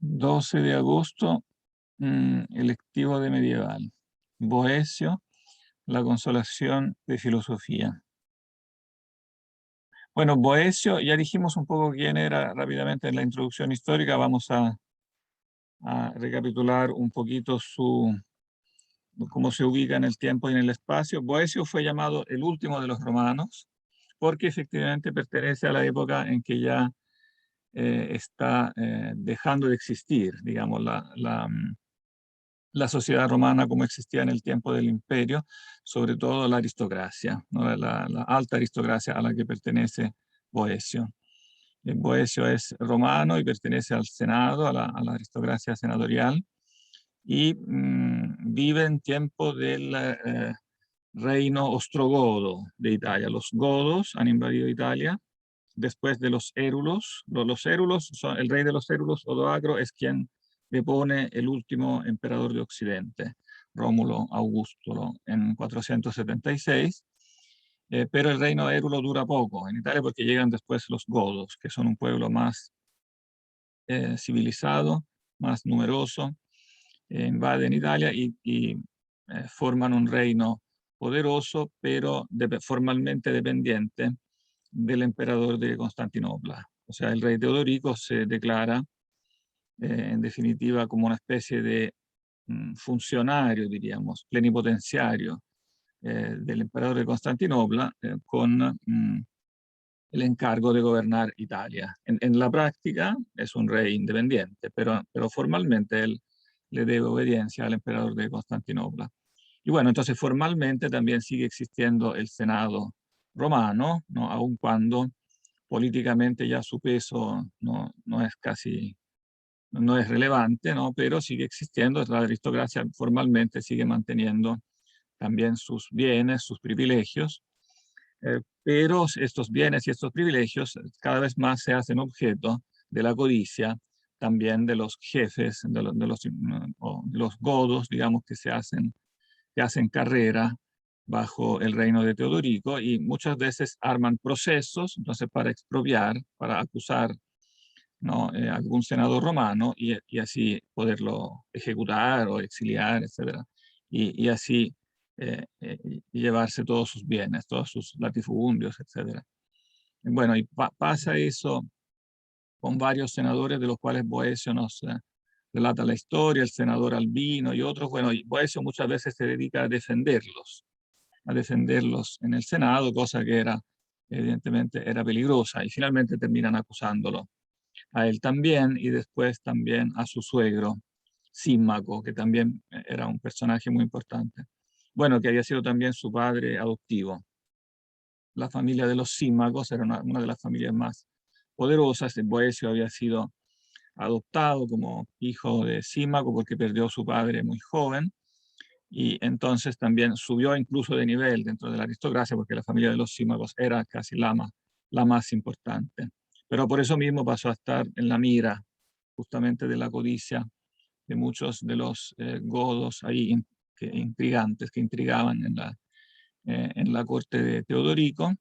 12 de agosto, electivo de medieval. Boecio, la consolación de filosofía. Bueno, Boecio, ya dijimos un poco quién era rápidamente en la introducción histórica. Vamos a recapitular un poquito cómo se ubica en el tiempo y en el espacio. Boecio fue llamado el último de los romanos porque efectivamente pertenece a la época en que ya está dejando de existir, digamos, la sociedad romana como existía en el tiempo del imperio, sobre todo la aristocracia, ¿no? La alta aristocracia a la que pertenece Boecio. Boecio es romano y pertenece al Senado, a la aristocracia senatorial, y vive en tiempo del reino ostrogodo de Italia. Los godos han invadido Italia después de los érulos. Los érulos, el rey de los érulos, Odoacro, es quien depone el último emperador de Occidente, Rómulo Augusto, en 476. Pero el reino érulo dura poco en Italia porque llegan después los godos, que son un pueblo más civilizado, más numeroso, invaden Italia y forman un reino poderoso, pero formalmente dependiente del emperador de Constantinopla. O sea, el rey Teodorico se declara, en definitiva, como una especie de funcionario, diríamos, plenipotenciario del emperador de Constantinopla, con el encargo de gobernar Italia. En la práctica es un rey independiente, pero formalmente él le debe obediencia al emperador de Constantinopla. Y bueno, entonces formalmente también sigue existiendo el Senado romano, ¿no? Aun cuando políticamente ya su peso no es casi, no es relevante, ¿no? Pero sigue existiendo, la aristocracia formalmente sigue manteniendo también sus bienes, sus privilegios, pero estos bienes y estos privilegios cada vez más se hacen objeto de la codicia también de los jefes, de los godos, digamos, que hacen carrera bajo el reino de Teodorico y muchas veces arman procesos, entonces para expropiar, para acusar, ¿no? Algún senador romano y así poderlo ejecutar o exiliar, etc. Y así llevarse todos sus bienes, todos sus latifundios, etc. Bueno, y pasa eso con varios senadores de los cuales Boecio nos relata la historia, el senador Albino y otros. Bueno, y Boecio muchas veces se dedica a defenderlos en el Senado, cosa que era, evidentemente, era peligrosa, y finalmente terminan acusándolo a él también, y después también a su suegro, Símaco, que también era un personaje muy importante. Bueno, que había sido también su padre adoptivo. La familia de los Símacos era una de las familias más poderosas. Boecio había sido adoptado como hijo de Símaco porque perdió a su padre muy joven, y entonces también subió incluso de nivel dentro de la aristocracia porque la familia de los Símacos era casi la más importante. Pero por eso mismo pasó a estar en la mira justamente de la codicia de muchos de los godos ahí intrigantes que intrigaban en la corte de Teodorico.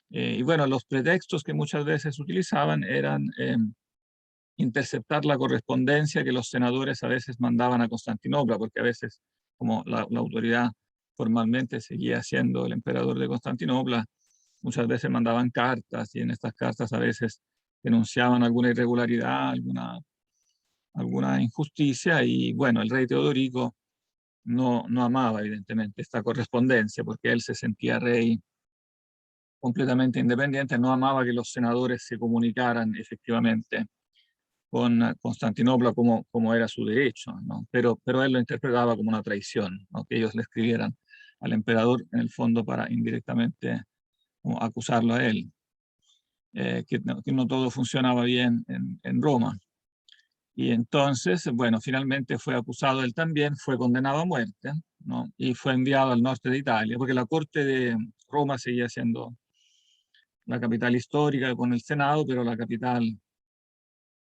Y bueno, los pretextos que muchas veces utilizaban eran interceptar la correspondencia que los senadores a veces mandaban a Constantinopla, porque a veces, como la autoridad formalmente seguía siendo el emperador de Constantinopla, muchas veces mandaban cartas y en estas cartas a veces denunciaban alguna irregularidad, alguna injusticia, y bueno, el rey Teodorico no amaba evidentemente esta correspondencia porque él se sentía rey completamente independiente, no amaba que los senadores se comunicaran efectivamente con Constantinopla como era su derecho, ¿no? Pero él lo interpretaba como una traición, ¿no? Que ellos le escribieran al emperador en el fondo para indirectamente como acusarlo a él, que no todo funcionaba bien en Roma. Y entonces, bueno, finalmente fue acusado él también, fue condenado a muerte, ¿no? Y fue enviado al norte de Italia, porque la corte de Roma seguía siendo la capital histórica con el Senado, pero la capital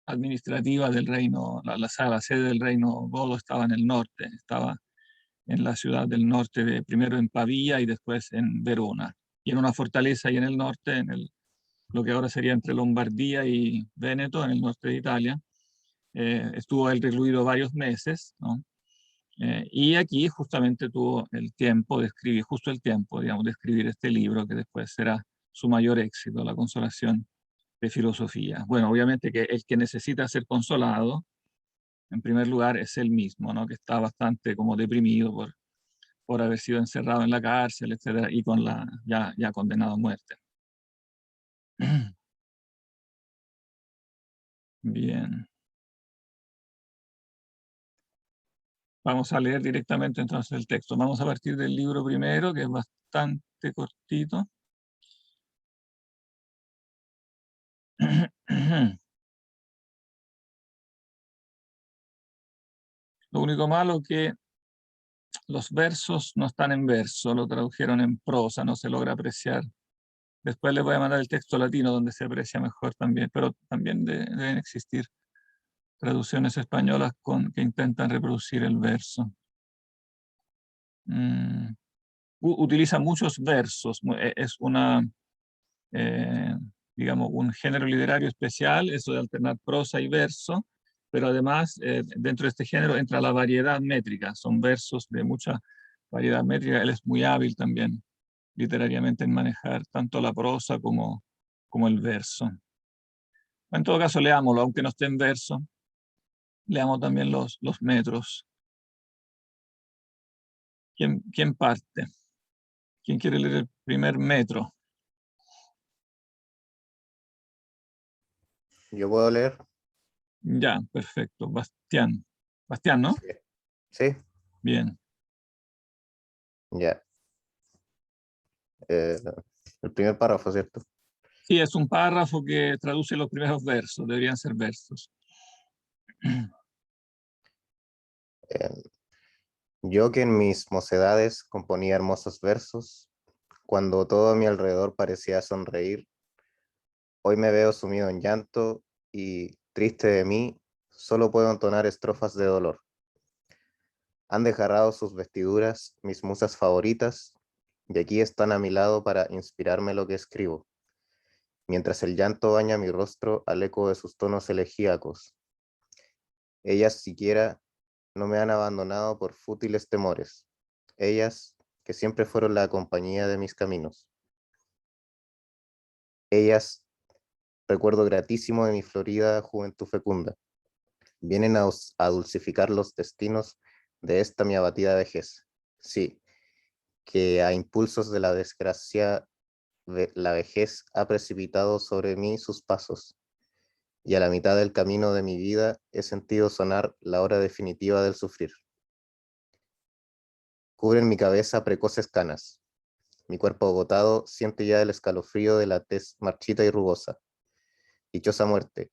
administrativa del reino, la sede del reino godo estaba en el norte, estaba en la ciudad del norte, primero en Pavía y después en Verona, y en una fortaleza ahí en el norte, lo que ahora sería entre Lombardía y Véneto, en el norte de Italia, estuvo él recluido varios meses, ¿no? Y aquí justamente tuvo el tiempo de escribir, justo el tiempo, digamos, de escribir este libro que después será su mayor éxito, La Consolación de Filosofía. Bueno, obviamente que el que necesita ser consolado, en primer lugar, es él mismo, ¿no? Que está bastante como deprimido por haber sido encerrado en la cárcel, etcétera, y con ya condenado a muerte. Bien. Vamos a leer directamente entonces el texto. Vamos a partir del libro primero, que es bastante cortito. Lo único malo que los versos no están en verso, lo tradujeron en prosa, no se logra apreciar. Después les voy a mandar el texto latino donde se aprecia mejor también, pero también deben existir traducciones españolas que intentan reproducir el verso. Utiliza muchos versos, es digamos, un género literario especial, eso de alternar prosa y verso, pero además dentro de este género entra la variedad métrica, son versos de mucha variedad métrica, él es muy hábil también literariamente en manejar tanto la prosa como el verso. En todo caso, leámoslo, aunque no esté en verso, leamos también los metros. ¿Quién parte? ¿Quién quiere leer el primer metro? Yo puedo leer. Ya, perfecto. Bastián. Bastián, ¿no? Sí. Sí, Bien. ya. El primer párrafo, ¿cierto? Sí, es un párrafo que traduce los primeros versos, deberían ser versos. Eh, yo que en mis mocedades componía hermosos versos, cuando todo a mi alrededor parecía sonreír, hoy me veo sumido en llanto y, triste de mí, solo puedo entonar estrofas de dolor. Han desgarrado sus vestiduras mis musas favoritas, y aquí están a mi lado para inspirarme lo que escribo, mientras el llanto baña mi rostro al eco de sus tonos elegíacos. Ellas siquiera no me han abandonado por fútiles temores, ellas que siempre fueron la compañía de mis caminos. Ellas, recuerdo gratísimo de mi florida juventud fecunda, vienen a dulcificar los destinos de esta mi abatida vejez. Sí, que a impulsos de la desgracia, la vejez ha precipitado sobre mí sus pasos, y a la mitad del camino de mi vida he sentido sonar la hora definitiva del sufrir. Cubren mi cabeza precoces canas. Mi cuerpo agotado siente ya el escalofrío de la tez marchita y rugosa. Dichosa muerte,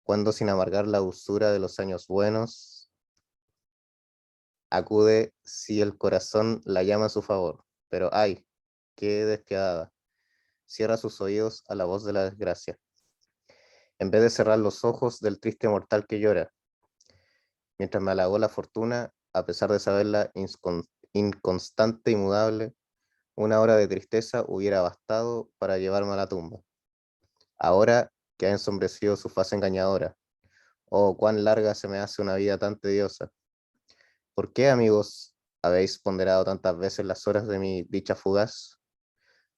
cuando sin amargar la dulzura de los años buenos, acude si el corazón la llama a su favor. Pero ay, qué despiadada. Cierra sus oídos a la voz de la desgracia. En vez de cerrar los ojos del triste mortal que llora, mientras me halagó la fortuna, a pesar de saberla inconstante y mudable, una hora de tristeza hubiera bastado para llevarme a la tumba. Ahora que ha ensombrecido su faz engañadora, oh, cuán larga se me hace una vida tan tediosa. ¿Por qué, amigos, habéis ponderado tantas veces las horas de mi dicha fugaz?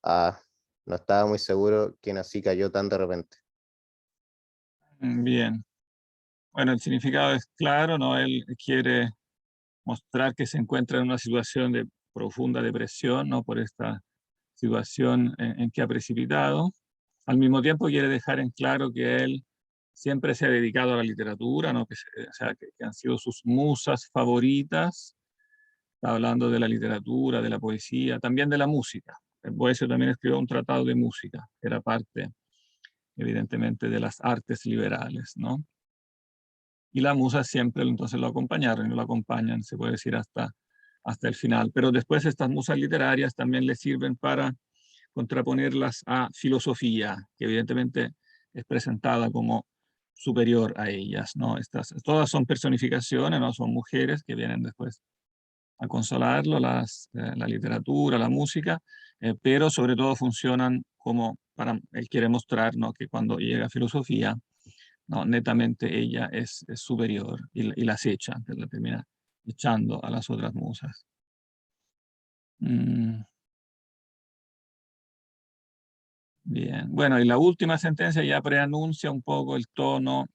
Ah, no estaba muy seguro quién así cayó tan de repente. Bien. Bueno, el significado es claro, ¿no? Él quiere mostrar que se encuentra en una situación de profunda depresión, ¿no? Por esta situación en que ha precipitado. Al mismo tiempo quiere dejar en claro que él siempre se ha dedicado a la literatura, ¿no? O sea, que han sido sus musas favoritas. Está hablando de la literatura, de la poesía, también de la música. El Boecio también escribió un tratado de música, que era parte, evidentemente, de las artes liberales, ¿no? Y las musas siempre entonces lo acompañaron y lo acompañan, se puede decir, hasta el final. Pero después estas musas literarias también le sirven para contraponerlas a filosofía, que evidentemente es presentada como superior a ellas, ¿no? Todas son personificaciones, ¿no? Son mujeres que vienen después a consolarlo, la literatura, la música, pero sobre todo funcionan como él quiere mostrar, ¿no? Que cuando llega a filosofía, No, netamente ella es superior y las echa, la termina echando a las otras musas. Mm, bien, bueno, y la última sentencia ya preanuncia un poco el tono,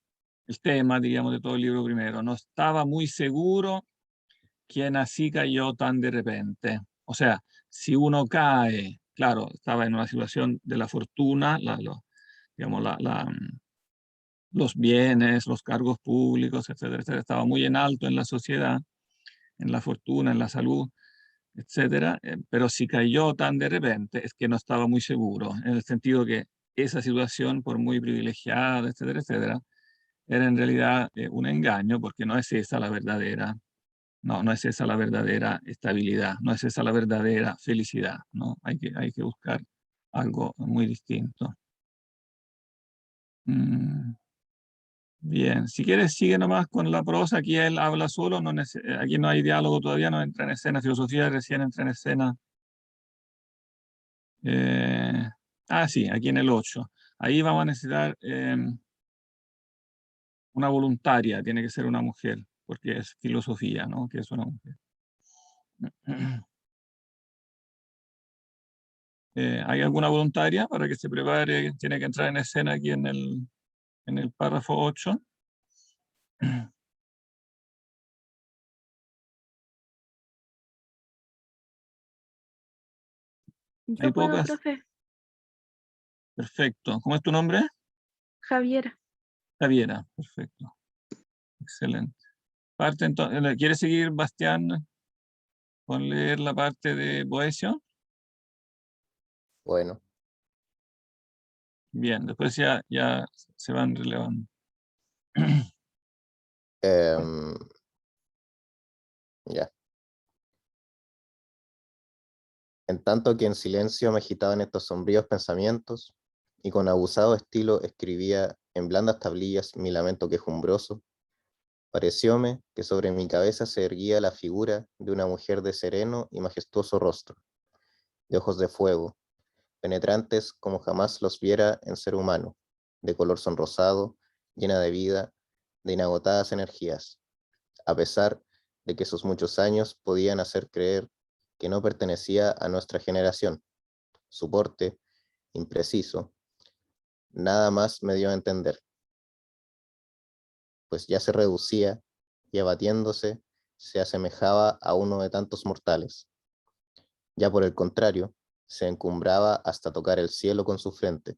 el tema, diríamos, de todo el libro primero. No estaba muy seguro quién así cayó tan de repente. O sea, si uno cae, claro, estaba en una situación de la fortuna, digamos, los bienes, los cargos públicos, etcétera, etcétera, estaba muy en alto en la sociedad, en la fortuna, en la salud, etcétera, pero si cayó tan de repente es que no estaba muy seguro, en el sentido que esa situación, por muy privilegiada, etcétera, etcétera, era en realidad un engaño, porque no es esa la verdadera, no es esa la verdadera estabilidad, no es esa la verdadera felicidad, ¿no? Hay que buscar algo muy distinto. Mm, bien, si quieres sigue nomás con la prosa, aquí él habla solo, aquí no hay diálogo todavía, no entra en escena, filosofía recién entra en escena. Eh, sí, aquí en el 8. Ahí vamos a necesitar una voluntaria, tiene que ser una mujer, porque es filosofía, ¿no? Que es una mujer. ¿Hay alguna voluntaria para que se prepare? Tiene que entrar en escena aquí en el párrafo 8. Hay Yo puedo, pocas. profe. Perfecto. ¿Cómo es tu nombre? Javiera. Javiera. Perfecto. Excelente. Parte entonces, ¿quieres seguir, Bastián, con leer la parte de Boecio? Bueno, Bien, después ya se van relevando. em, ya. En tanto que en silencio me agitaban estos sombríos pensamientos, y con abusado estilo escribía en blandas tablillas mi lamento quejumbroso, parecióme que sobre mi cabeza se erguía la figura de una mujer de sereno y majestuoso rostro, de ojos de fuego, penetrantes como jamás los viera en ser humano, de color sonrosado, llena de vida, de inagotadas energías, a pesar de que sus muchos años podían hacer creer que no pertenecía a nuestra generación. Su porte, impreciso, nada más me dio a entender, pues ya se reducía y abatiéndose se asemejaba a uno de tantos mortales. Ya por el contrario, se encumbraba hasta tocar el cielo con su frente,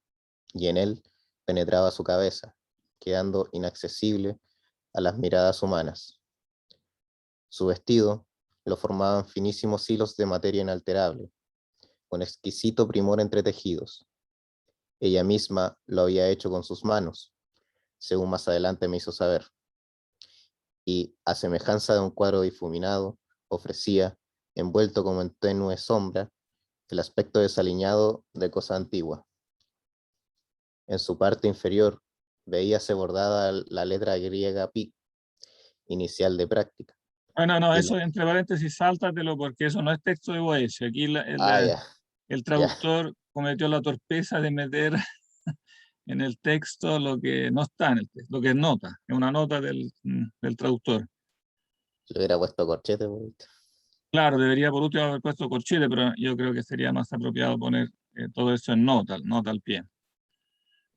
y en él penetraba su cabeza, quedando inaccesible a las miradas humanas. Su vestido lo formaban finísimos hilos de materia inalterable, con exquisito primor entretejidos. Ella misma lo había hecho con sus manos, según más adelante me hizo saber, y, a semejanza de un cuadro difuminado, ofrecía, envuelto como en tenue sombra, el aspecto desaliñado de cosa antigua. En su parte inferior veíase bordada la letra griega pi, inicial de práctica. Bueno, no, Y eso entre paréntesis, sáltatelo porque eso no es texto de Boecio. Aquí ya, el ya, traductor cometió la torpeza de meter en el texto lo que no está en el texto, lo que es nota, es una nota del traductor. le hubiera puesto corchete, pues. Claro, debería por último haber puesto corchete, pero yo creo que sería más apropiado poner todo eso en nota, nota al pie.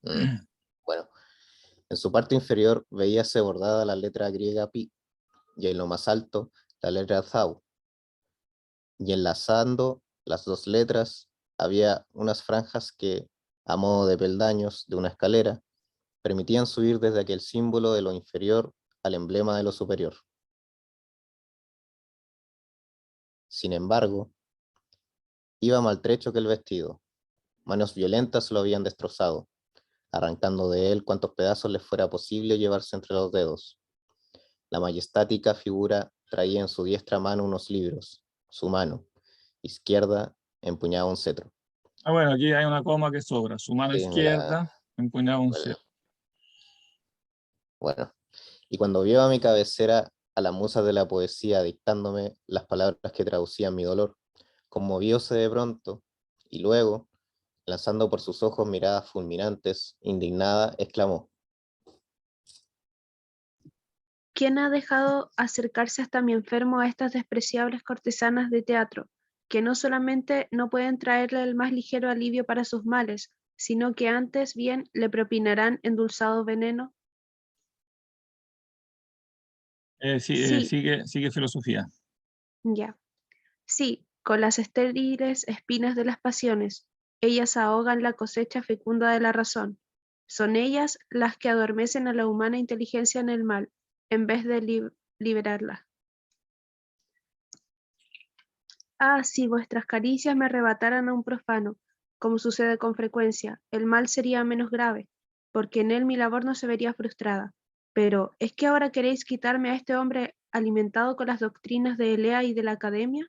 Mm, Bueno, en su parte inferior veíase bordada la letra griega pi, y en lo más alto la letra tau, y enlazando las dos letras había unas franjas que, a modo de peldaños de una escalera, permitían subir desde aquel símbolo de lo inferior al emblema de lo superior. Sin embargo, iba maltrecho que el vestido, manos violentas lo habían destrozado, arrancando de él cuantos pedazos les fuera posible llevarse entre los dedos. La majestática figura traía en su diestra mano unos libros, su mano izquierda empuñaba un cetro. Bueno, aquí hay una coma que sobra. Su mano Sí, izquierda empuñaba un me cetro. bueno, y cuando vio a mi cabecera a la musa de la poesía dictándome las palabras que traducían mi dolor, conmovióse de pronto, y luego, lanzando por sus ojos miradas fulminantes, indignada, exclamó: ¿Quién ha dejado acercarse hasta mi enfermo a estas despreciables cortesanas de teatro, que no solamente no pueden traerle el más ligero alivio para sus males, sino que antes bien le propinarán endulzado veneno? Sí, Sigue filosofía. ya. Sí, con las estériles espinas de las pasiones, ellas ahogan la cosecha fecunda de la razón. Son ellas las que adormecen a la humana inteligencia en el mal, en vez de liberarla. Ah, si vuestras caricias me arrebataran a un profano, como sucede con frecuencia, el mal sería menos grave, porque en él mi labor no se vería frustrada. Pero, ¿es que ahora queréis quitarme a este hombre alimentado con las doctrinas de Elea y de la Academia?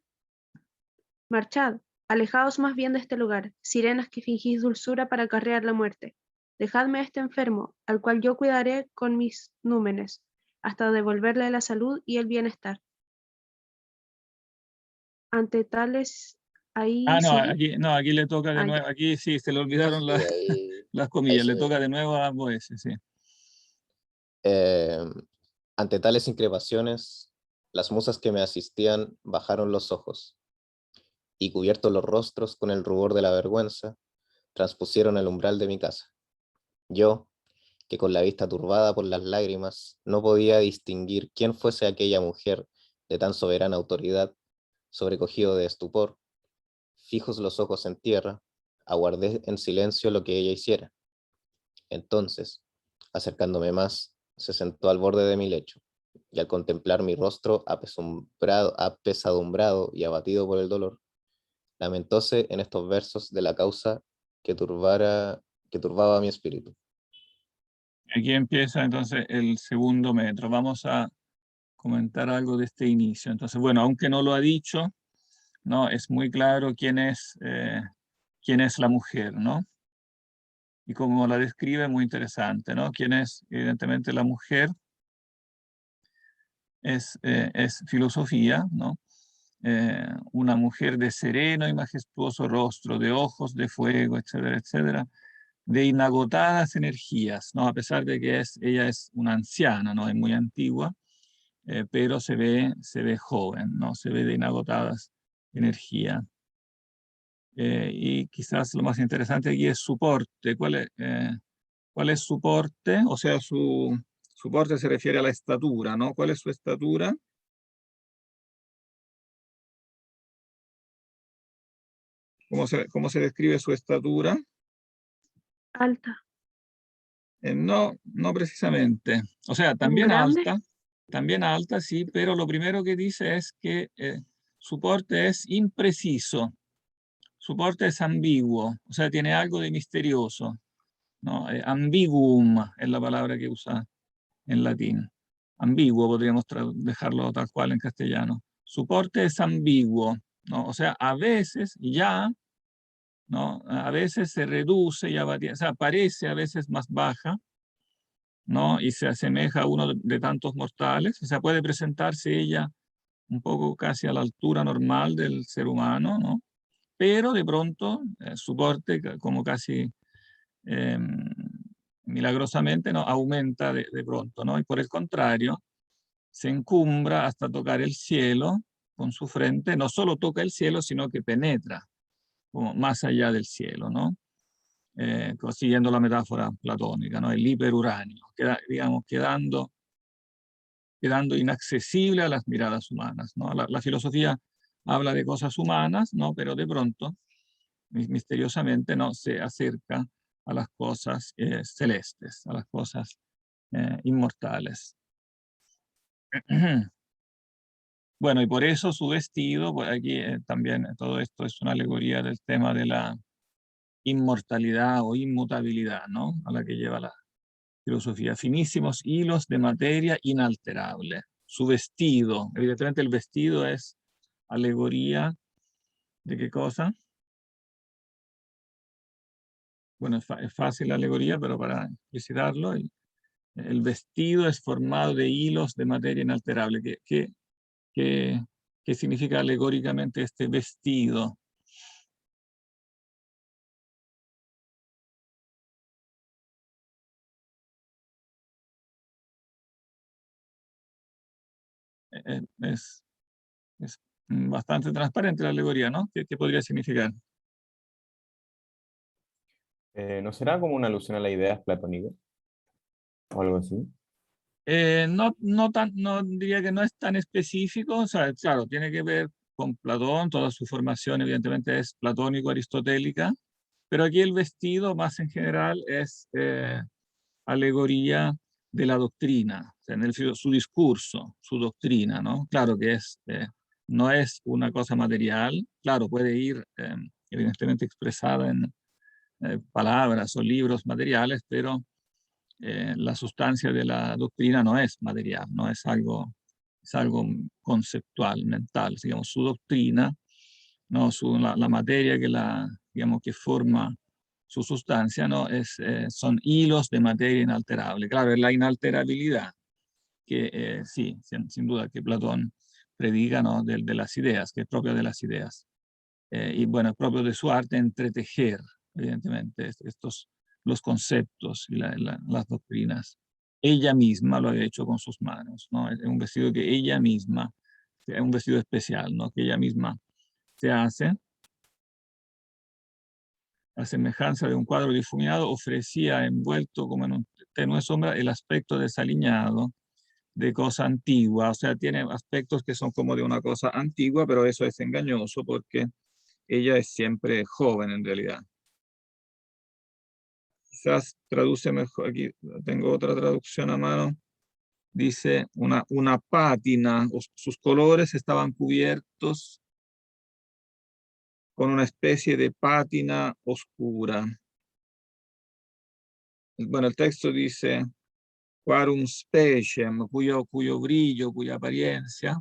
Marchad, alejaos más bien de este lugar, sirenas que fingís dulzura para acarrear la muerte. Dejadme a este enfermo, al cual yo cuidaré con mis númenes, hasta devolverle la salud y el bienestar. Ante tales, ahí sigue. No, aquí le toca de Ah, nuevo, ya. aquí sí, se le olvidaron Sí, ahí, las ahí comillas, le sigue. toca de nuevo a Boece, sí. Eh, Ante tales increpaciones, las musas que me asistían bajaron los ojos y, cubiertos los rostros con el rubor de la vergüenza, transpusieron el umbral de mi casa. Yo, que con la vista turbada por las lágrimas, no podía distinguir quién fuese aquella mujer de tan soberana autoridad, sobrecogido de estupor, fijos los ojos en tierra, aguardé en silencio lo que ella hiciera. Entonces, acercándome más, se sentó al borde de mi lecho, y al contemplar mi rostro apesadumbrado y abatido por el dolor, lamentóse en estos versos de la causa que turbaba mi espíritu. Aquí empieza entonces el segundo metro. Vamos a comentar algo de este inicio. Entonces, bueno, aunque no lo ha dicho, ¿no? Es muy claro quién es la mujer, ¿no? Y como la describe, muy interesante, ¿no? Quién es, evidentemente, la mujer es filosofía, ¿no? Una mujer de sereno y majestuoso rostro, de ojos de fuego, etcétera, etcétera, de inagotadas energías, ¿no? A pesar de que ella es una anciana, ¿no? Es muy antigua, pero se ve joven, ¿no? Se ve de inagotadas energías. Y quizás lo más interesante aquí es su porte. ¿Cuál es su porte? O sea, su porte se refiere a la estatura, ¿no? ¿Cuál es su estatura? Cómo se describe su estatura? Alta. No, no precisamente. O sea, Grande. también alta, sí, pero lo primero que dice es que su porte es impreciso, su porte es ambiguo, o sea, tiene algo de misterioso, ¿no? Ambiguum es la palabra que usa en latín. Ambiguo podríamos dejarlo tal cual en castellano. Su porte es ambiguo, ¿no? O sea, a veces ya, ¿no? A veces se reduce y abatida, o sea, parece a veces más baja, ¿no? Y se asemeja a uno de tantos mortales, o sea, puede presentarse ella un poco casi a la altura normal del ser humano, ¿no? Pero de pronto su porte, como casi eh, milagrosamente, ¿no? Aumenta de pronto, ¿no? Y por el contrario, se encumbra hasta tocar el cielo con su frente, no solo toca el cielo, sino que penetra como más allá del cielo, ¿no? Siguiendo la metáfora platónica, ¿no? El hiperuranio, digamos, quedando inaccesible a las miradas humanas, ¿no? La filosofía habla de cosas humanas, ¿no? Pero de pronto, misteriosamente, ¿no? Se acerca a las cosas celestes, a las cosas inmortales. Bueno, y por eso su vestido, pues aquí también todo esto es una alegoría del tema de la inmortalidad o inmutabilidad, ¿no? A la que lleva la filosofía. Finísimos hilos de materia inalterable. Su vestido, evidentemente el vestido es alegoría de qué cosa. Bueno, es fácil la alegoría, pero para explicitarlo, el vestido es formado de hilos de materia inalterable. ¿Qué, qué significa alegóricamente este vestido? es bastante transparente la alegoría, ¿no? ¿Qué podría significar? ¿No será como una alusión a las ideas platónicas? O algo así. No diría que no es tan específico, o sea, claro, tiene que ver con Platón, toda su formación evidentemente es platónico-aristotélica, pero aquí el vestido más en general es alegoría de la doctrina, o sea, su discurso, su doctrina, ¿no? Claro que no es una cosa material, claro, puede ir evidentemente expresada en palabras o libros materiales, pero la sustancia de la doctrina no es material, no es algo conceptual, mental, digamos, su doctrina, no, la materia digamos, que forma su sustancia, ¿no? Son hilos de materia inalterable. Claro, es la inalterabilidad que sí, sin duda que Platón predica, ¿no? de las ideas, que es propia de las ideas. Y bueno, es propio de su arte entretejer, evidentemente, los conceptos y las doctrinas. Ella misma lo había hecho con sus manos, ¿no? Es un vestido que ella misma, es un vestido especial, ¿no? Que ella misma se hace. A semejanza de un cuadro difuminado, ofrecía envuelto como en un tenue sombra el aspecto desaliñado de cosa antigua. O sea, tiene aspectos que son como de una cosa antigua, pero eso es engañoso porque ella es siempre joven en realidad. Quizás traduce mejor, aquí tengo otra traducción a mano, dice una pátina, sus colores estaban cubiertos con una especie de pátina oscura. Bueno, el texto dice, quarum speciem, cuyo brillo, cuya apariencia,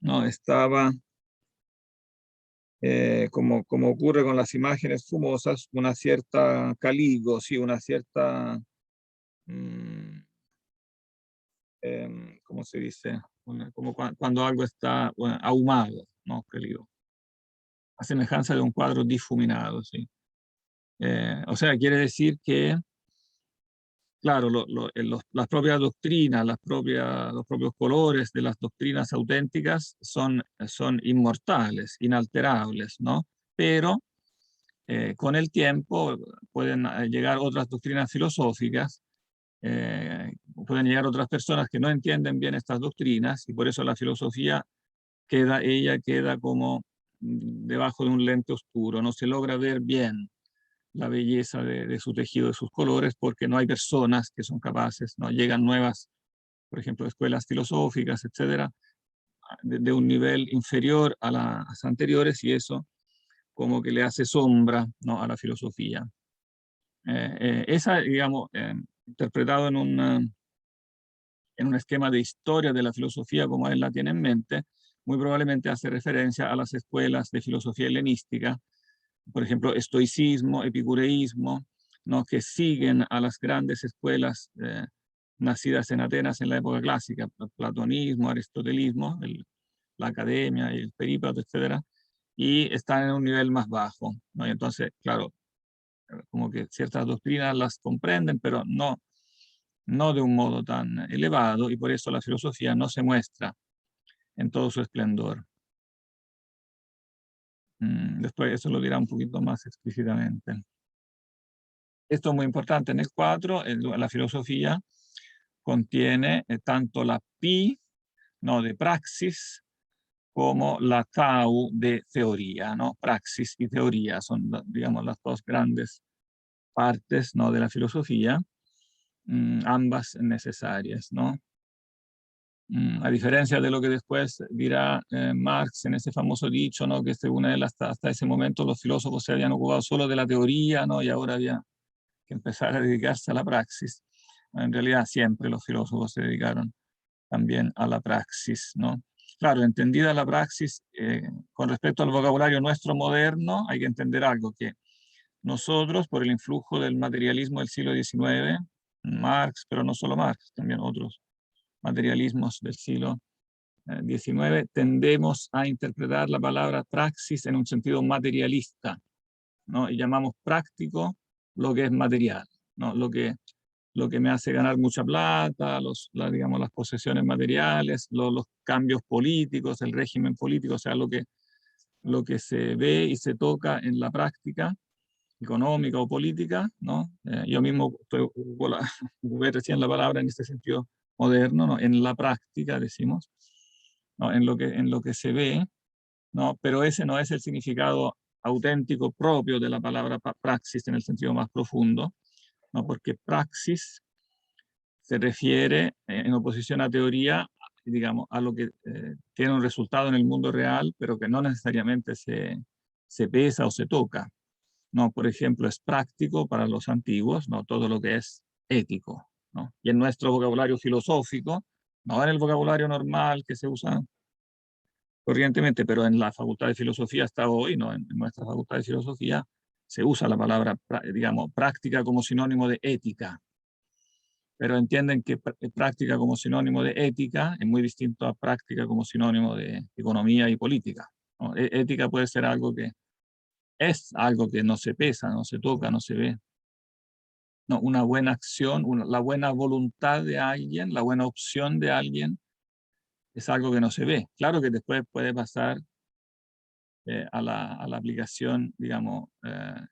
¿no? Estaba, como ocurre con las imágenes fumosas, una cierta caligo, sí, una cierta... ¿cómo se dice? Como cuando algo está ahumado, ¿no? A semejanza de un cuadro difuminado, ¿sí? O sea, quiere decir que, claro, las propias doctrinas, los propios colores de las doctrinas auténticas son inmortales, inalterables, ¿no? Pero con el tiempo pueden llegar otras doctrinas filosóficas, pueden llegar otras personas que no entienden bien estas doctrinas y por eso la filosofía queda como debajo de un lente oscuro, no se logra ver bien la belleza de su tejido, de sus colores, porque no hay personas que son capaces, no llegan nuevas, por ejemplo, escuelas filosóficas, etcétera, de un nivel inferior a las anteriores y eso como que le hace sombra, ¿no? a la filosofía. Esa, digamos, interpretado en un esquema de historia de la filosofía como él la tiene en mente, muy probablemente hace referencia a las escuelas de filosofía helenística, por ejemplo, estoicismo, epicureísmo, ¿no? que siguen a las grandes escuelas nacidas en Atenas en la época clásica, platonismo, aristotelismo, la academia y el períplato, etc. Y están en un nivel más bajo, ¿no? Y entonces, claro, como que ciertas doctrinas las comprenden, pero no de un modo tan elevado, y por eso la filosofía no se muestra en todo su esplendor. Después eso lo dirá un poquito más explícitamente. Esto es muy importante. En el 4, la filosofía contiene tanto la pi, ¿no? de praxis, como la tau de teoría, ¿no? Praxis y teoría son, digamos, las dos grandes partes, ¿no? de la filosofía, ambas necesarias, ¿no? A diferencia de lo que después dirá Marx en ese famoso dicho, ¿no? que según él hasta ese momento los filósofos se habían ocupado solo de la teoría, ¿no? y ahora había que empezar a dedicarse a la praxis. En realidad siempre los filósofos se dedicaron también a la praxis, ¿no? Claro, entendida la praxis, con respecto al vocabulario nuestro moderno, hay que entender algo, que nosotros, por el influjo del materialismo del siglo XIX, Marx, pero no solo Marx, también otros materialismos del siglo XIX, tendemos a interpretar la palabra praxis en un sentido materialista, ¿no? Y llamamos práctico lo que es material, ¿no? Lo que lo que me hace ganar mucha plata, digamos, las posesiones materiales, los cambios políticos, el régimen político, o sea, lo que se ve y se toca en la práctica económica o política, ¿no? Yo mismo ocupé recién la palabra en este sentido moderno, ¿no? En la práctica, decimos, ¿no? En lo que se ve, ¿no? Pero ese no es el significado auténtico propio de la palabra praxis en el sentido más profundo, ¿no? Porque praxis se refiere, en oposición a teoría, digamos, a lo que tiene un resultado en el mundo real, pero que no necesariamente se pesa o se toca, ¿no? Por ejemplo, es práctico para los antiguos, ¿no? Todo lo que es ético, ¿no? Y en nuestro vocabulario filosófico, no en el vocabulario normal que se usa corrientemente, pero en la Facultad de Filosofía hasta hoy, ¿no? En nuestra Facultad de Filosofía se usa la palabra, digamos, práctica como sinónimo de ética, pero entienden que práctica como sinónimo de ética es muy distinto a práctica como sinónimo de economía y política, ¿no? Ética puede ser algo que es algo que no se pesa, no se toca, no se ve. No, una buena acción, la buena voluntad de alguien, la buena opción de alguien, es algo que no se ve. Claro que después puede pasar a la aplicación, digamos,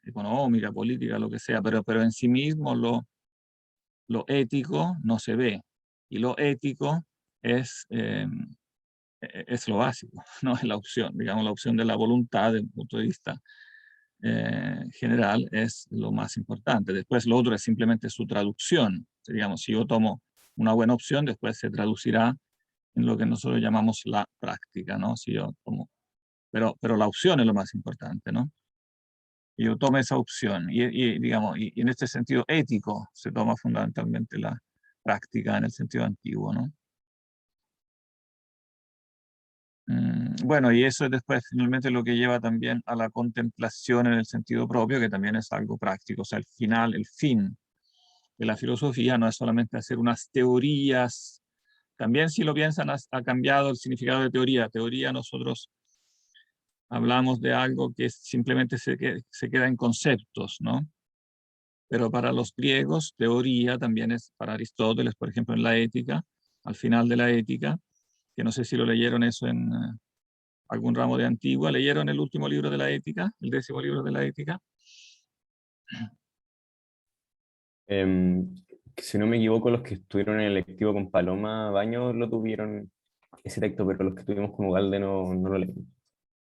económica, política, lo que sea, pero en sí mismo lo ético no se ve. Y lo ético es lo básico, no es la opción, digamos, la opción de la voluntad desde un punto de vista general es lo más importante. Después lo otro es simplemente su traducción. Digamos, si yo tomo una buena opción, después se traducirá en lo que nosotros llamamos la práctica, ¿no? Si yo tomo, pero la opción es lo más importante, ¿no? Y yo tomo esa opción digamos, y en este sentido ético se toma fundamentalmente la práctica en el sentido antiguo, ¿no? Bueno, y eso es después finalmente lo que lleva también a la contemplación en el sentido propio, que también es algo práctico. O sea, el final, el fin de la filosofía no es solamente hacer unas teorías. También si lo piensan ha cambiado el significado de teoría. Teoría nosotros hablamos de algo que simplemente se queda en conceptos, ¿no? Pero para los griegos, teoría también es, para Aristóteles, por ejemplo, en la ética, al final de la ética, que no sé si lo leyeron eso en algún ramo de Antigua. ¿Leyeron el último libro de la ética, el 10º libro de la ética? Em, si no me equivoco, los que estuvieron en el lectivo con Paloma Baños lo tuvieron ese texto, pero los que tuvimos con Ugalde no lo leímos.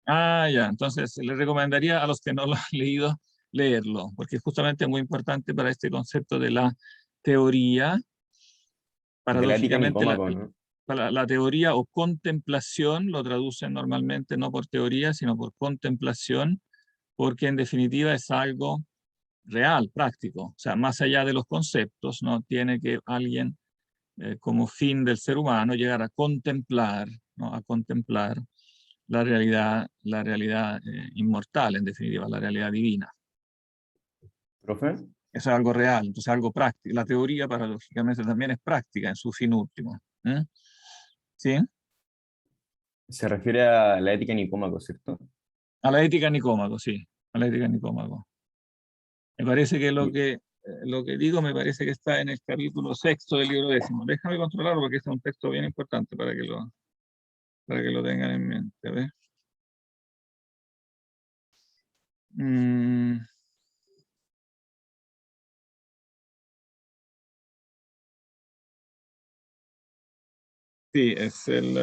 Ah, ya, entonces les recomendaría a los que no lo han leído leerlo, porque es justamente muy importante para este concepto de la teoría. De la ética Paradójicamente, Nicómaco, ¿no? la teoría o contemplación lo traducen normalmente no por teoría, sino por contemplación, porque en definitiva es algo real, práctico. O sea, más allá de los conceptos, ¿no? Tiene que alguien, como fin del ser humano, llegar a contemplar, ¿no? A contemplar la realidad inmortal, en definitiva, la realidad divina. ¿Profe? Eso es algo real, entonces algo práctico. La teoría, paradójicamente, también es práctica en su fin último. ¿Sí? Se refiere a la ética Nicómaco, ¿cierto? A la ética Nicómaco, sí. A la ética Nicómaco. Me parece que Y- lo que digo me parece que está en el capítulo 6 del libro 10º. Déjame controlarlo porque este es un texto bien importante para que lo tengan en mente. A ver. Mm, sí,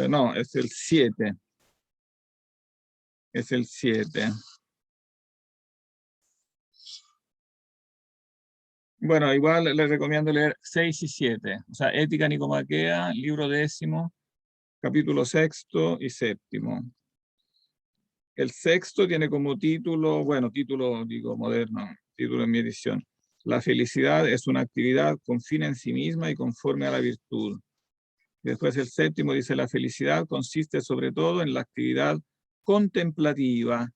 no, es el 7. Es el 7. Bueno, igual les recomiendo leer 6 y 7. O sea, Ética Nicomaquea, libro 10º, capítulo 6 y 7. El 6 tiene como título, bueno, título digo moderno, título en mi edición. La felicidad es una actividad con fin en sí misma y conforme a la virtud. Y después el 7 dice, la felicidad consiste sobre todo en la actividad contemplativa,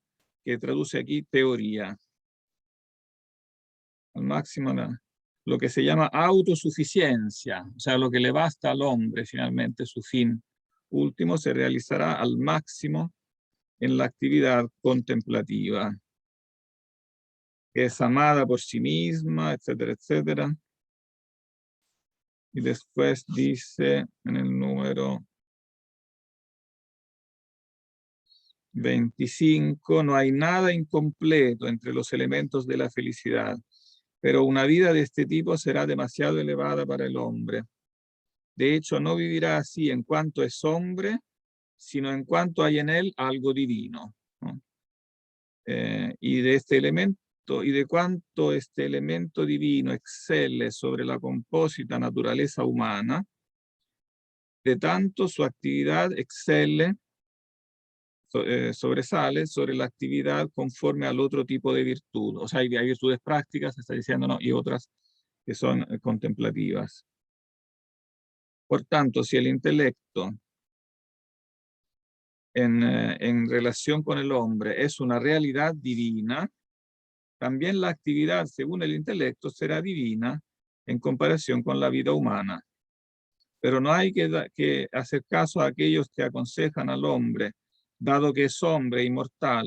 que traduce aquí teoría. Al máximo lo que se llama autosuficiencia, o sea, lo que le basta al hombre finalmente, su fin último, se realizará al máximo en la actividad contemplativa, que es amada por sí misma, etcétera, etcétera. Y después dice en el número 25, no hay nada incompleto entre los elementos de la felicidad, pero una vida de este tipo será demasiado elevada para el hombre. De hecho, no vivirá así en cuanto es hombre, sino en cuanto hay en él algo divino, ¿no? Y de este elemento, y de cuánto este elemento divino excele sobre la compósita naturaleza humana, de tanto su actividad excele, sobresale sobre la actividad conforme al otro tipo de virtud. O sea, hay virtudes prácticas, está diciendo, ¿no? Y otras que son contemplativas. Por tanto, si el intelecto en relación con el hombre es una realidad divina, también la actividad, según el intelecto, será divina en comparación con la vida humana. Pero no hay que hacer caso a aquellos que aconsejan al hombre, dado que es hombre inmortal,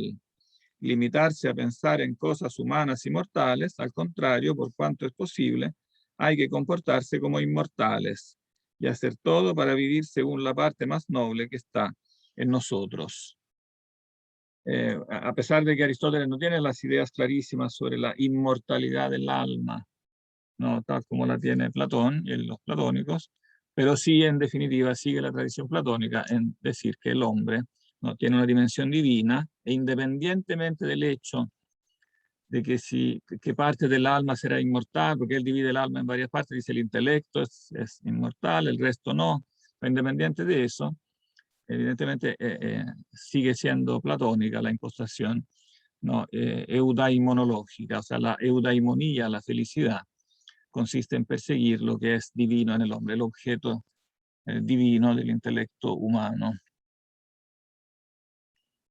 limitarse a pensar en cosas humanas y mortales. Al contrario, por cuanto es posible, hay que comportarse como inmortales y hacer todo para vivir según la parte más noble que está en nosotros. A pesar de que Aristóteles no tiene las ideas clarísimas sobre la inmortalidad del alma, no tal como la tiene Platón y los platónicos, pero sí, en definitiva, sigue la tradición platónica en decir que el hombre, ¿no?, tiene una dimensión divina, e independientemente del hecho de que parte del alma será inmortal, porque él divide el alma en varias partes, dice el intelecto es inmortal, el resto no, pero independiente de eso, evidentemente sigue siendo platónica la impostación, ¿no?, eudaimonológica, o sea, la eudaimonía, la felicidad, consiste en perseguir lo que es divino en el hombre, el objeto divino del intelecto humano.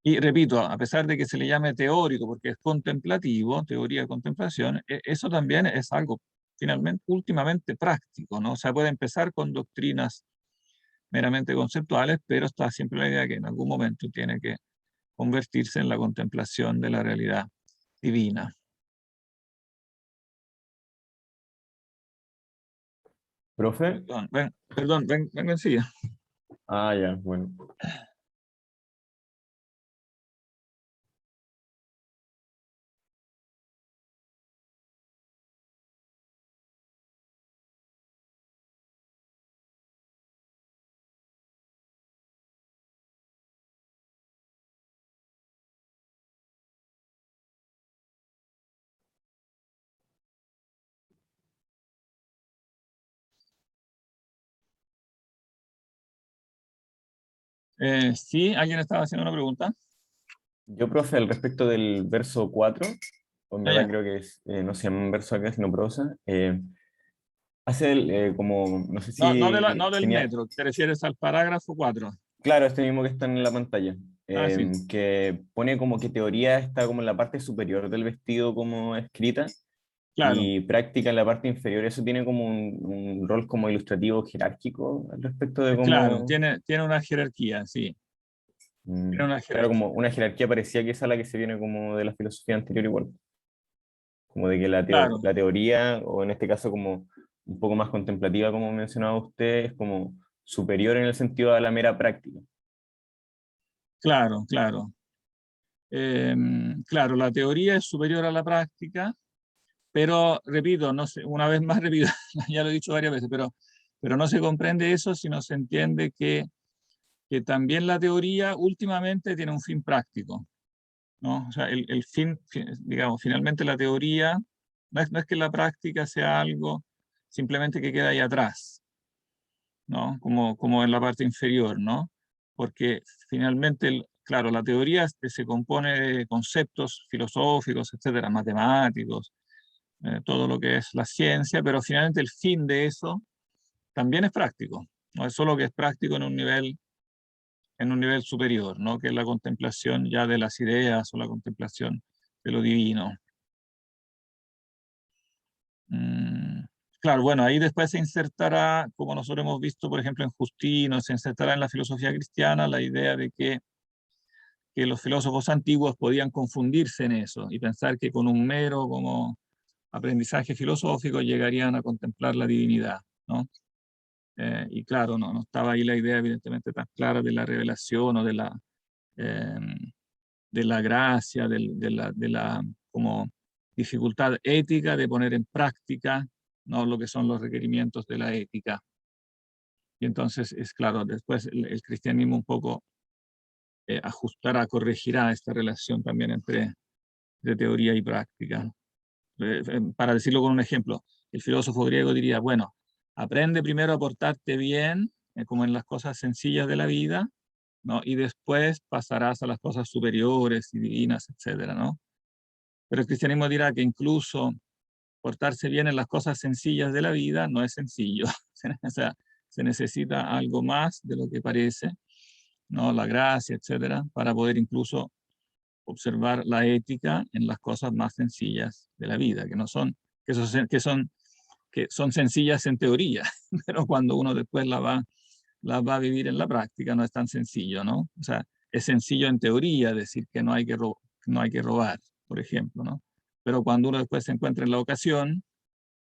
Y repito, a pesar de que se le llame teórico porque es contemplativo, teoría de contemplación, eso también es algo finalmente, últimamente práctico, ¿no? O sea, puede empezar con doctrinas meramente conceptuales, pero está siempre la idea que en algún momento tiene que convertirse en la contemplación de la realidad divina. ¿Profe? Perdón, vengo enseguida. Ah, ya, bueno. Sí, alguien estaba haciendo una pregunta. Yo, profe, al respecto del verso 4, o en Ah, verdad ya. creo que es, no se llama verso acá, sino prosa, hace como, no sé No si del tenía, metro, te refieres al parágrafo 4. claro, este mismo que está en la pantalla, Ah, sí, que pone como que teoría está como en la parte superior del vestido como escrita, claro, y práctica en la parte inferior. Eso tiene como un rol como ilustrativo jerárquico al respecto de claro, cómo... tiene una jerarquía, sí, tiene una Claro, jerarquía. como una jerarquía parecía que esa es la que se viene como de la filosofía anterior igual. Como de que Claro, la teoría, o en este caso como un poco más contemplativa, como mencionaba usted, es como superior en el sentido de la mera práctica. claro, claro. Claro, la teoría es superior a la práctica, pero repito, no sé, una vez más repito, ya lo he dicho varias veces, pero no se comprende eso si no se entiende que también la teoría últimamente tiene un fin práctico, ¿no? O sea, el fin, digamos, finalmente la teoría no es que la práctica sea algo simplemente que queda ahí atrás, ¿no? Como en la parte inferior, ¿no? Porque finalmente, claro, la teoría se compone de conceptos filosóficos, etcétera, matemáticos, todo lo que es la ciencia, pero finalmente el fin de eso también es práctico, no es solo que es práctico en un nivel superior, ¿no?, que es la contemplación ya de las ideas o la contemplación de lo divino. Claro, bueno, ahí después se insertará, como nosotros hemos visto, por ejemplo, en Justino, se insertará en la filosofía cristiana la idea de que los filósofos antiguos podían confundirse en eso y pensar que con un mero como aprendizaje filosófico llegarían a contemplar la divinidad, ¿no? y claro, no estaba ahí la idea evidentemente tan clara de la revelación o de la gracia, de la como dificultad ética de poner en práctica, ¿no?, lo que son los requerimientos de la ética. Y entonces es claro, después el cristianismo un poco ajustará, corregirá esta relación también entre de teoría y práctica. Para decirlo con un ejemplo, el filósofo griego diría, bueno, aprende primero a portarte bien, como en las cosas sencillas de la vida, ¿no?, y después pasarás a las cosas superiores y divinas, etcétera, ¿no? Pero el cristianismo dirá que incluso portarse bien en las cosas sencillas de la vida no es sencillo. O sea, se necesita algo más de lo que parece, ¿no?, la gracia, etcétera, para poder incluso observar la ética en las cosas más sencillas de la vida, que no son, que son sencillas en teoría, pero cuando uno después las va a vivir en la práctica no es tan sencillo, ¿no? O sea, es sencillo en teoría decir que no hay que robar, por ejemplo, ¿no? Pero cuando uno después se encuentra en la ocasión,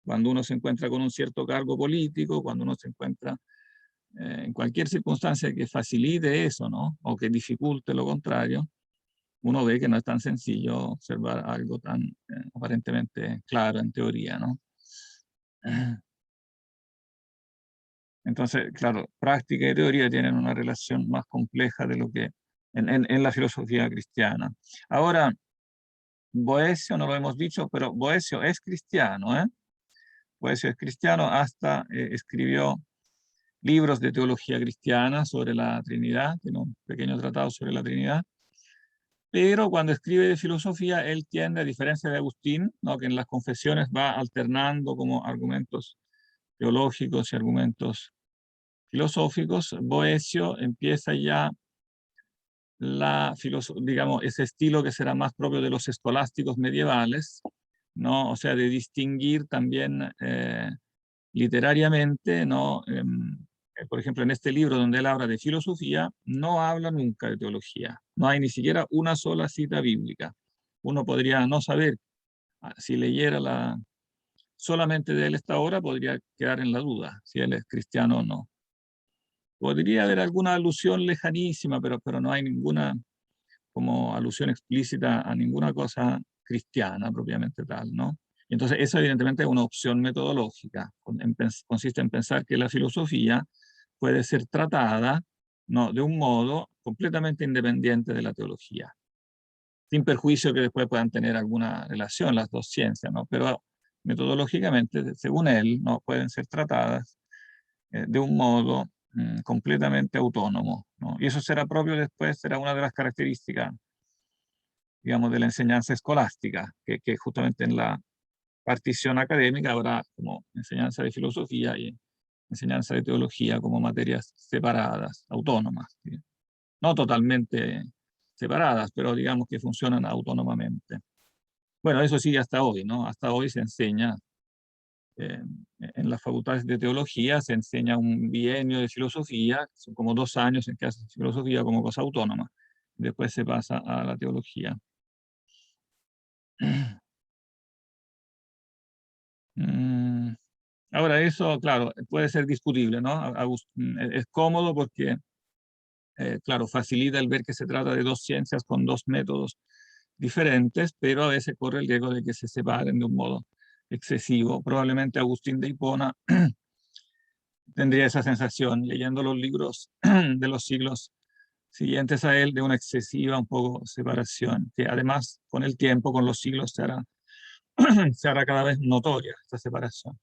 cuando uno se encuentra con un cierto cargo político, cuando uno se encuentra en cualquier circunstancia que facilite eso, ¿no?, o que dificulte lo contrario, uno ve que no es tan sencillo observar algo tan aparentemente claro en teoría, ¿no? Entonces, claro, práctica y teoría tienen una relación más compleja de lo que en la filosofía cristiana. Ahora, Boecio, no lo hemos dicho, pero Boecio es cristiano, ¿eh? Boecio es cristiano, hasta escribió libros de teología cristiana sobre la Trinidad, tiene un pequeño tratado sobre la Trinidad, pero cuando escribe de filosofía, él tiende, a diferencia de Agustín, ¿no?, que en las confesiones va alternando como argumentos teológicos y argumentos filosóficos, Boecio empieza ya digamos, ese estilo que será más propio de los escolásticos medievales, ¿no? O sea, de distinguir también literariamente, ¿no? Por ejemplo, en este libro donde él habla de filosofía, no habla nunca de teología. No hay ni siquiera una sola cita bíblica. Uno podría no saber, si leyera solamente de él esta obra, podría quedar en la duda si él es cristiano o no. Podría haber alguna alusión lejanísima, pero no hay ninguna como alusión explícita a ninguna cosa cristiana propiamente tal, ¿no? Y entonces eso evidentemente es una opción metodológica. Consiste en pensar que la filosofía puede ser tratada, ¿no?, de un modo completamente independiente de la teología, sin perjuicio que después puedan tener alguna relación las dos ciencias, ¿no? Pero metodológicamente, según él, no pueden ser tratadas de un modo completamente autónomo, ¿no? Y eso será propio después, será una de las características, digamos, de la enseñanza escolástica, que justamente en la partición académica habrá como enseñanza de filosofía y enseñanza de teología como materias separadas, autónomas, ¿sí? No totalmente separadas, pero digamos que funcionan autónomamente. Bueno, eso sigue hasta hoy, ¿no? Hasta hoy se enseña, en las facultades de teología, se enseña un bienio de filosofía, son como 2 años en que hace filosofía como cosa autónoma, después se pasa a la teología. Ahora eso, claro, puede ser discutible, ¿no? Es cómodo porque, claro, facilita el ver que se trata de dos ciencias con dos métodos diferentes, pero a veces corre el riesgo de que se separen de un modo excesivo. Probablemente Agustín de Hipona tendría esa sensación leyendo los libros de los siglos siguientes a él, de una excesiva un poco separación, que además con el tiempo, con los siglos, se hará cada vez notoria esta separación.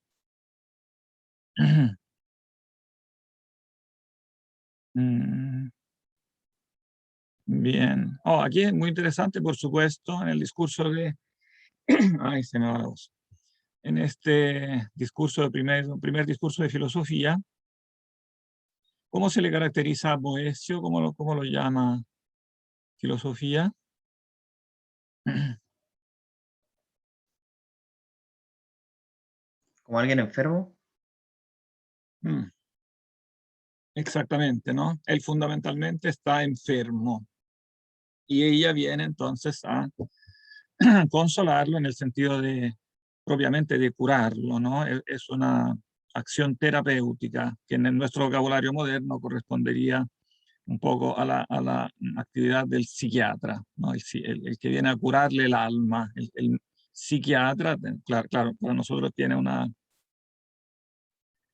Bien. Oh, aquí es muy interesante, por supuesto, en el discurso de... Ay, se me va la voz. En este discurso, primer discurso de filosofía, ¿cómo se le caracteriza a Boecio? ¿Cómo lo llama filosofía? ¿Como alguien enfermo? Exactamente, ¿no? Él fundamentalmente está enfermo y ella viene entonces a consolarlo en el sentido de, propiamente, de curarlo, ¿no? Es una acción terapéutica, que en nuestro vocabulario moderno correspondería un poco a la actividad del psiquiatra, ¿no? El que viene a curarle el alma. El psiquiatra, claro, para nosotros tiene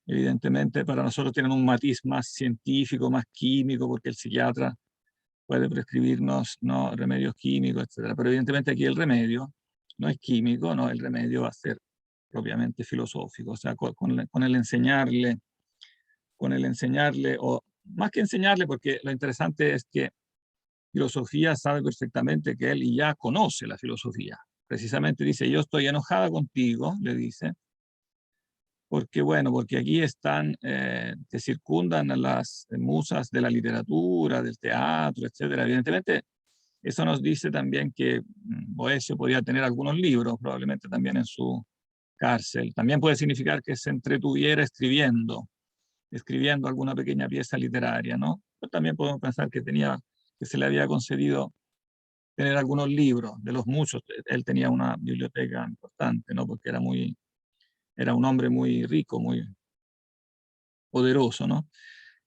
evidentemente para nosotros tienen un matiz más científico, más químico, porque el psiquiatra puede prescribirnos, ¿no?, remedios químicos, etc. Pero evidentemente aquí el remedio no es químico, ¿no? El remedio va a ser propiamente filosófico, o sea, con el enseñarle, o más que enseñarle, porque lo interesante es que filosofía sabe perfectamente que él ya conoce la filosofía. Precisamente dice, yo estoy enojada contigo, le dice, porque bueno, porque aquí están, te circundan a las musas de la literatura, del teatro, etcétera. Evidentemente, eso nos dice también que Boecio podía tener algunos libros, probablemente también en su cárcel. También puede significar que se entretuviera escribiendo alguna pequeña pieza literaria, ¿no? Pero también podemos pensar que se le había concedido tener algunos libros, de los muchos. Él tenía una biblioteca importante, ¿no? Porque era un hombre muy rico, muy poderoso, ¿no?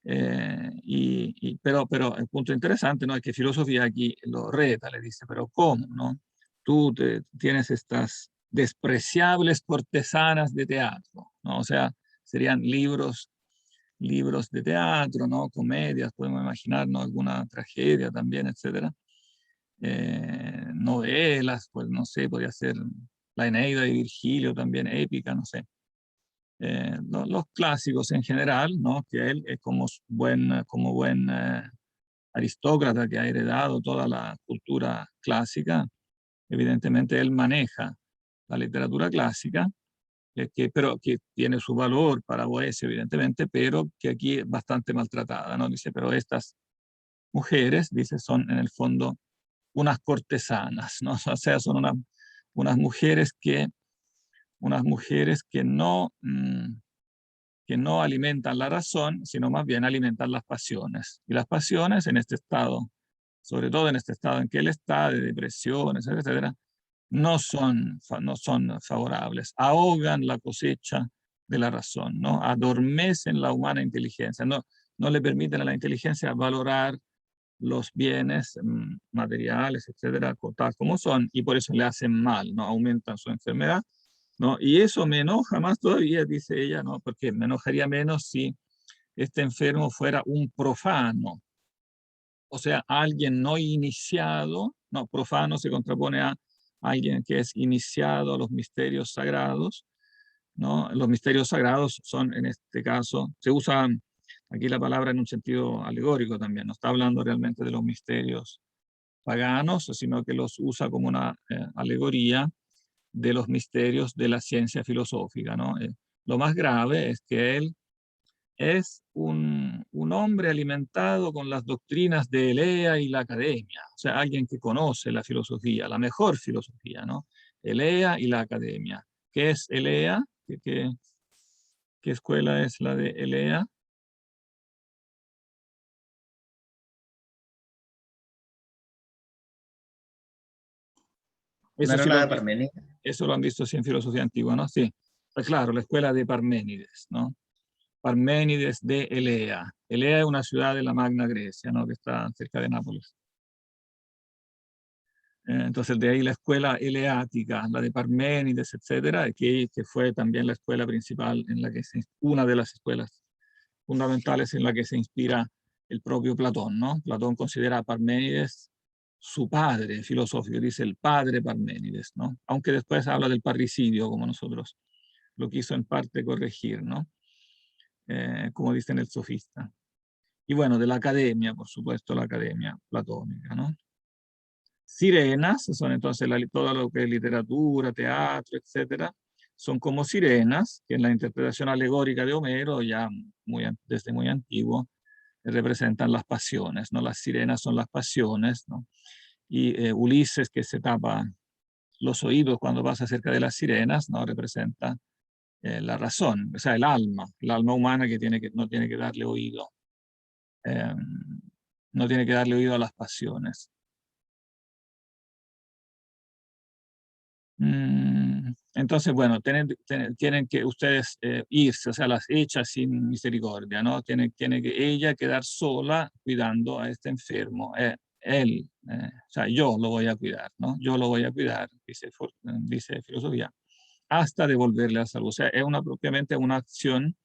Pero el punto interesante, ¿no?, es que filosofía aquí lo reta, le dice, pero ¿cómo, no? Tú tienes estas despreciables cortesanas de teatro, ¿no? O sea, serían libros de teatro, ¿no? Comedias, podemos imaginar, ¿no?, alguna tragedia también, etcétera. Novelas, pues no sé, podría ser la Eneida de Virgilio también, épica, no sé. Los clásicos en general, ¿no?, que él es como buen aristócrata que ha heredado toda la cultura clásica, evidentemente él maneja la literatura clásica, pero que tiene su valor para Boecio, evidentemente, pero que aquí es bastante maltratada, ¿no? Dice, pero estas mujeres, dice, son en el fondo unas cortesanas, ¿no? O sea, son unas mujeres que no alimentan la razón, sino más bien alimentan las pasiones. Y las pasiones en este estado, sobre todo en este estado en que él está, de depresión, etcétera, etcétera, no son favorables, ahogan la cosecha de la razón, ¿no? Adormecen la humana inteligencia, no le permiten a la inteligencia valorar los bienes materiales, etcétera, tal como son, y por eso le hacen mal, ¿no? Aumentan su enfermedad, ¿no? Y eso me enoja más todavía, dice ella, ¿no? Porque me enojaría menos si este enfermo fuera un profano, o sea, alguien no iniciado, no, profano se contrapone a alguien que es iniciado a los misterios sagrados, ¿no? Los misterios sagrados son, en este caso, se usa aquí la palabra en un sentido alegórico también, no está hablando realmente de los misterios paganos, sino que los usa como una alegoría de los misterios de la ciencia filosófica, ¿no? Lo más grave es que él es un hombre alimentado con las doctrinas de Elea y la academia, o sea, alguien que conoce la filosofía, la mejor filosofía, ¿no? Elea y la academia. ¿Qué es Elea? ¿Qué escuela es la de Elea? ¿No Eso era sí una de Parménides? eso lo han visto sí en filosofía antigua, ¿no? Sí. Pues claro, la escuela de Parménides, ¿no? Parménides de Elea. Elea es una ciudad de la Magna Grecia, ¿no?, que está cerca de Nápoles. Entonces, de ahí la escuela eleática, la de Parménides, etcétera, que fue también la escuela principal en la que una de las escuelas fundamentales en la que se inspira el propio Platón, ¿no? Platón considera a Parménides su padre filosófico, dice el padre Parménides, ¿no? Aunque después habla del parricidio, como nosotros lo quiso en parte corregir, ¿no? Como dice en el Sofista. Y bueno, de la academia, por supuesto, la academia platónica, ¿no? Sirenas, son entonces todo lo que es literatura, teatro, etcétera, son como sirenas, que en la interpretación alegórica de Homero, ya desde muy antiguo, representan las pasiones, ¿no? Las sirenas son las pasiones, ¿no? Y Ulises, que se tapa los oídos cuando pasa cerca de las sirenas, ¿no?, representa la razón, o sea, el alma humana que no tiene que darle oído, no tiene que darle oído a las pasiones. Entonces, bueno, tienen que ustedes irse, o sea, las hechas sin misericordia, ¿no? Tiene que ella quedar sola cuidando a este enfermo. Él, o sea, yo lo voy a cuidar, ¿no? Yo lo voy a cuidar, dice filosofía, hasta devolverle la salud. O sea, es propiamente una acción,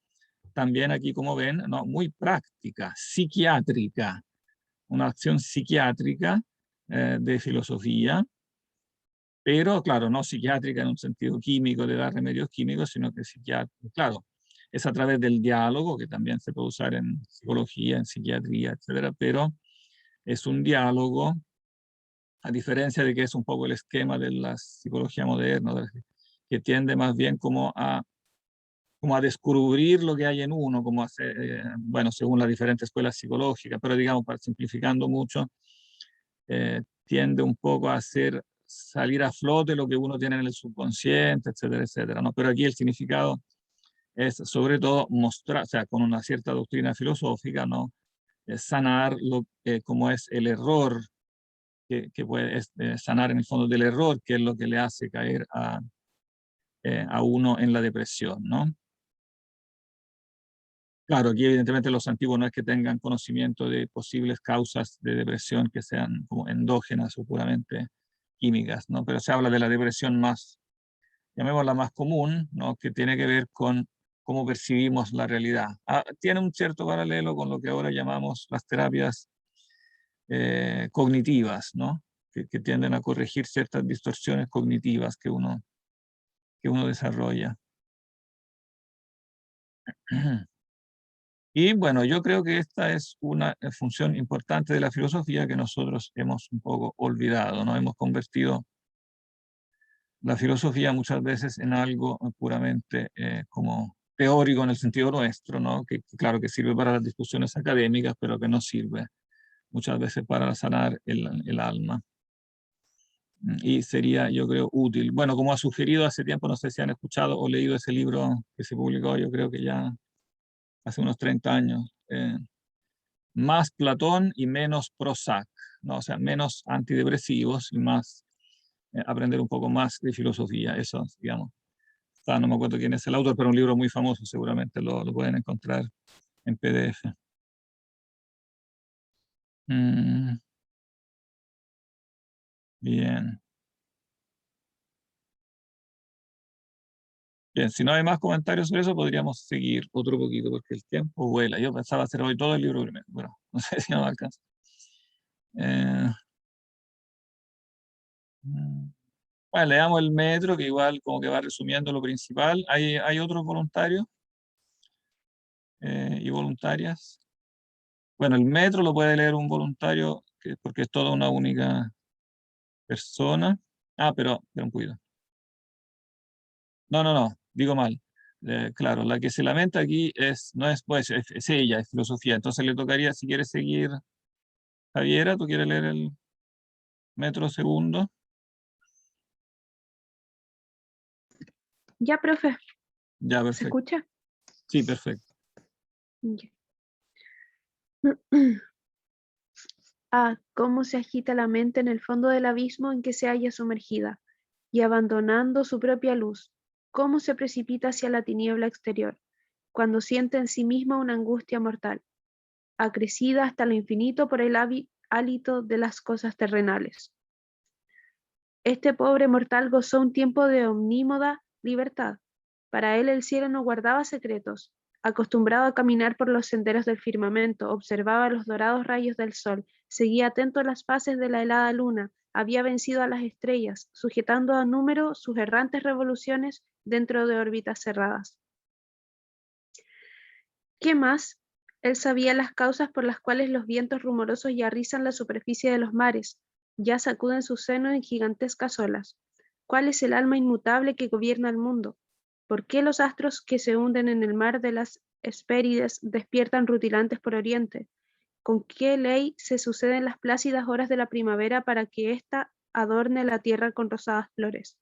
también aquí, como ven, ¿no? Muy práctica, psiquiátrica, una acción psiquiátrica de filosofía, pero claro, no psiquiátrica en un sentido químico de dar remedios químicos, sino que psiquiátrica, claro, es a través del diálogo, que también se puede usar en psicología, en psiquiatría, etcétera, pero es un diálogo, a diferencia de que es un poco el esquema de la psicología moderna, que tiende más bien como a descubrir lo que hay en uno, como bueno, según las diferentes escuelas psicológicas, pero digamos, simplificando mucho, tiende un poco a hacer salir a flote lo que uno tiene en el subconsciente, etcétera, etcétera, ¿no? Pero aquí el significado es sobre todo mostrar, o sea, con una cierta doctrina filosófica, ¿no? Sanar como es el error, que puede sanar en el fondo del error, que es lo que le hace caer a uno en la depresión, ¿no? Claro, aquí evidentemente los antiguos no es que tengan conocimiento de posibles causas de depresión que sean como endógenas o puramente químicas, ¿no? Pero se habla de la depresión más, llamémosla más común, ¿no? Que tiene que ver con cómo percibimos la realidad. Tiene un cierto paralelo con lo que ahora llamamos las terapias cognitivas, ¿no? Que tienden a corregir ciertas distorsiones cognitivas que uno desarrolla. Y bueno, yo creo que esta es una función importante de la filosofía que nosotros hemos un poco olvidado, ¿no? Hemos convertido la filosofía muchas veces en algo puramente como teórico en el sentido nuestro, ¿no? Que claro que sirve para las discusiones académicas, pero que no sirve muchas veces para sanar el alma. Y sería, yo creo, útil. Bueno, como ha sugerido hace tiempo, no sé si han escuchado o leído ese libro que se publicó, yo creo que ya hace unos 30 años, Más Platón y menos Prozac, ¿no? O sea, menos antidepresivos y más aprender un poco más de filosofía, eso, digamos. No me acuerdo quién es el autor, pero un libro muy famoso, seguramente lo pueden encontrar en PDF. Bien. Bien, si no hay más comentarios sobre eso, podríamos seguir otro poquito, porque el tiempo vuela. Yo pensaba hacer hoy todo el libro primero, pero no sé si no me alcanza. Bueno, leamos el metro, que igual como que va resumiendo lo principal. ¿Hay otros voluntarios y voluntarias? Bueno, el metro lo puede leer un voluntario, porque es toda una única persona. Pero un cuidado. No, digo mal. Claro, la que se lamenta aquí no es poesía, es ella, es filosofía. Entonces le tocaría, si quiere seguir, Javiera, ¿tú quieres leer el metro segundo? Ya, profe, Ya, ¿se perfecto. escucha? Sí, perfecto. Ya. Cómo se agita la mente en el fondo del abismo en que se halla sumergida, y abandonando su propia luz, cómo se precipita hacia la tiniebla exterior, cuando siente en sí misma una angustia mortal, acrecida hasta lo infinito por el hálito de las cosas terrenales. Este pobre mortal gozó un tiempo de omnímoda libertad. Para él el cielo no guardaba secretos. Acostumbrado a caminar por los senderos del firmamento, observaba los dorados rayos del sol, seguía atento a las fases de la helada luna, había vencido a las estrellas, sujetando a número sus errantes revoluciones dentro de órbitas cerradas. ¿Qué más? Él sabía las causas por las cuales los vientos rumorosos ya rizan la superficie de los mares, ya sacuden su seno en gigantescas olas. ¿Cuál es el alma inmutable que gobierna el mundo? ¿Por qué los astros que se hunden en el mar de las Hespérides despiertan rutilantes por oriente? ¿Con qué ley se suceden las plácidas horas de la primavera para que ésta adorne la tierra con rosadas flores?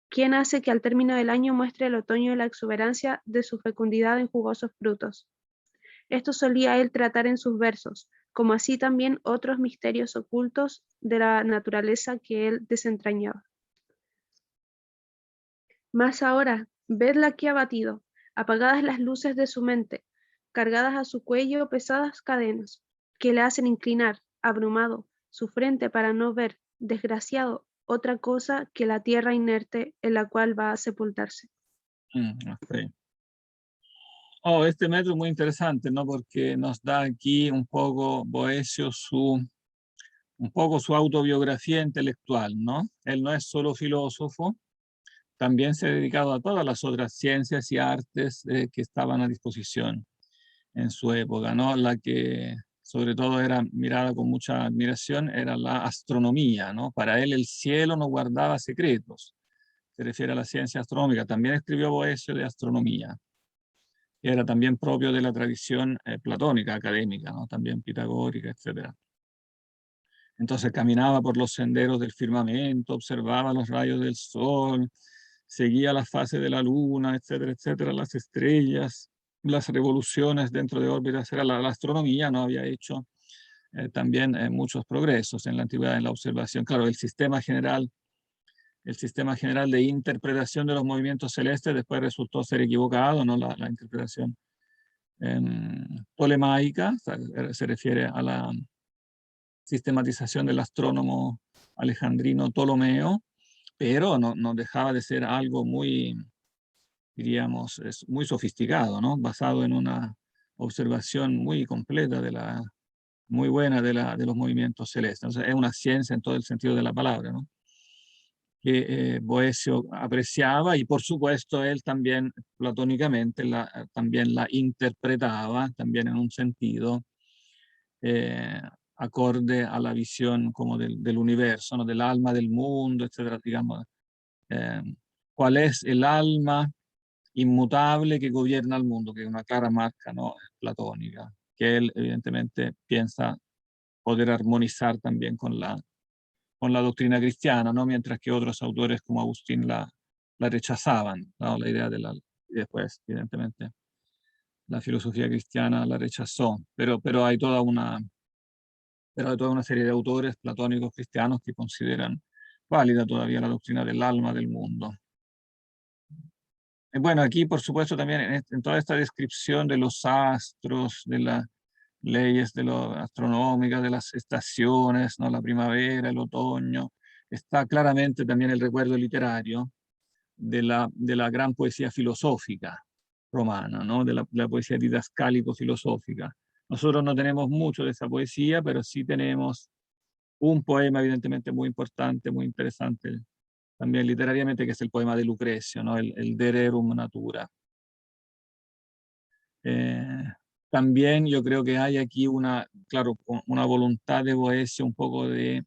¿Quién hace que al término del año muestre el otoño la exuberancia de su fecundidad en jugosos frutos? Esto solía él tratar en sus versos, como así también otros misterios ocultos de la naturaleza que él desentrañaba. Mas ahora, vedla aquí abatido, apagadas las luces de su mente, cargadas a su cuello pesadas cadenas, que le hacen inclinar, abrumado, su frente para no ver, desgraciado, otra cosa que la tierra inerte en la cual va a sepultarse. Ok. Oh, este metro es muy interesante, ¿no? Porque nos da aquí un poco Boecio un poco su autobiografía intelectual, ¿no? Él no es solo filósofo, también se ha dedicado a todas las otras ciencias y artes que estaban a disposición en su época, ¿no? La que sobre todo era mirada con mucha admiración era la astronomía, ¿no? Para él el cielo no guardaba secretos, se refiere a la ciencia astronómica. También escribió Boecio de astronomía, que era también propio de la tradición platónica académica, ¿no? También pitagórica, etc. Entonces caminaba por los senderos del firmamento, observaba los rayos del sol, seguía las fases de la luna, etcétera, etcétera, las estrellas, las revoluciones dentro de órbitas. Era la astronomía, no había hecho también muchos progresos en la antigüedad en la observación. Claro, el sistema general de interpretación de los movimientos celestes después resultó ser equivocado, ¿no? La interpretación tolemaica, se refiere a la sistematización del astrónomo alejandrino Ptolomeo, pero no dejaba de ser algo muy, diríamos, es muy sofisticado, ¿no? Basado en una observación muy completa muy buena de los movimientos celestes. Entonces, es una ciencia en todo el sentido de la palabra, ¿no? Que Boecio apreciaba y por supuesto él también platónicamente también la interpretaba, también en un sentido eh, acorde a la visión como del universo, ¿no? Del alma del mundo, etcétera, digamos. Eh, ¿Cuál es el alma inmutable que gobierna el mundo? Que es una clara marca, ¿no? Platónica, que él evidentemente piensa poder armonizar también con la doctrina cristiana, ¿no? Mientras que otros autores como Agustín la rechazaban, ¿no? La idea y después, evidentemente, la filosofía cristiana la rechazó, pero hay toda una serie de autores platónicos cristianos que consideran válida todavía la doctrina del alma del mundo. Bueno, aquí por supuesto también en toda esta descripción de los astros, de las leyes astronómicas, de las estaciones, ¿no? La primavera, el otoño, está claramente también el recuerdo literario de la gran poesía filosófica romana, ¿no? De la poesía didascálico-filosófica. Nosotros no tenemos mucho de esa poesía, pero sí tenemos un poema evidentemente muy importante, muy interesante, también literariamente, que es el poema de Lucrecio, ¿no? El De Rerum Natura. También yo creo que hay aquí claro, una voluntad de Boecio un poco de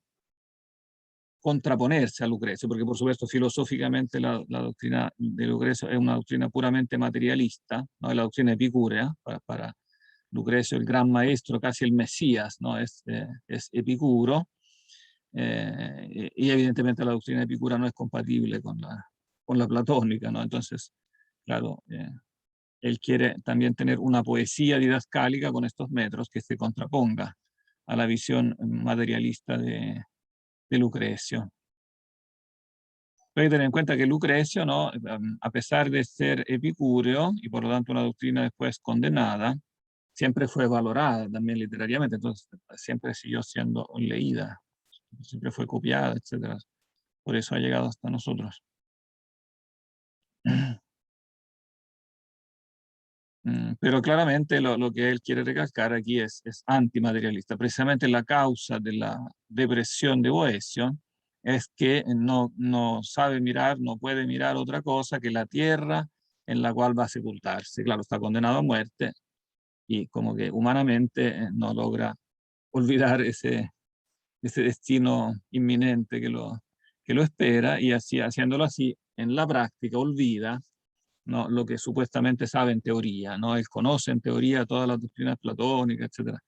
contraponerse a Lucrecio, porque por supuesto filosóficamente la doctrina de Lucrecio es una doctrina puramente materialista, ¿no? Es la doctrina epicúrea, para Lucrecio el gran maestro, casi el Mesías, ¿no? Es Epicuro, y evidentemente la doctrina epicúrea no es compatible con la platónica, ¿no? Entonces, claro, él quiere también tener una poesía didascálica con estos metros que se contraponga a la visión materialista de Lucrecio. Hay que tener en cuenta que Lucrecio, ¿no? A pesar de ser epicúreo y por lo tanto una doctrina después condenada, siempre fue valorada también literariamente, entonces siempre siguió siendo leída, siempre fue copiada, etc. Por eso ha llegado hasta nosotros. Pero claramente lo que él quiere recalcar aquí es antimaterialista. Precisamente la causa de la depresión de Boecio es que no sabe mirar, no puede mirar otra cosa que la tierra en la cual va a sepultarse. Claro, está condenado a muerte y como que humanamente no logra olvidar ese destino inminente que lo espera, y así, haciéndolo así, en la práctica olvida, ¿no? Lo que supuestamente sabe en teoría, ¿no? Él conoce en teoría todas las doctrinas platónicas, etcétera,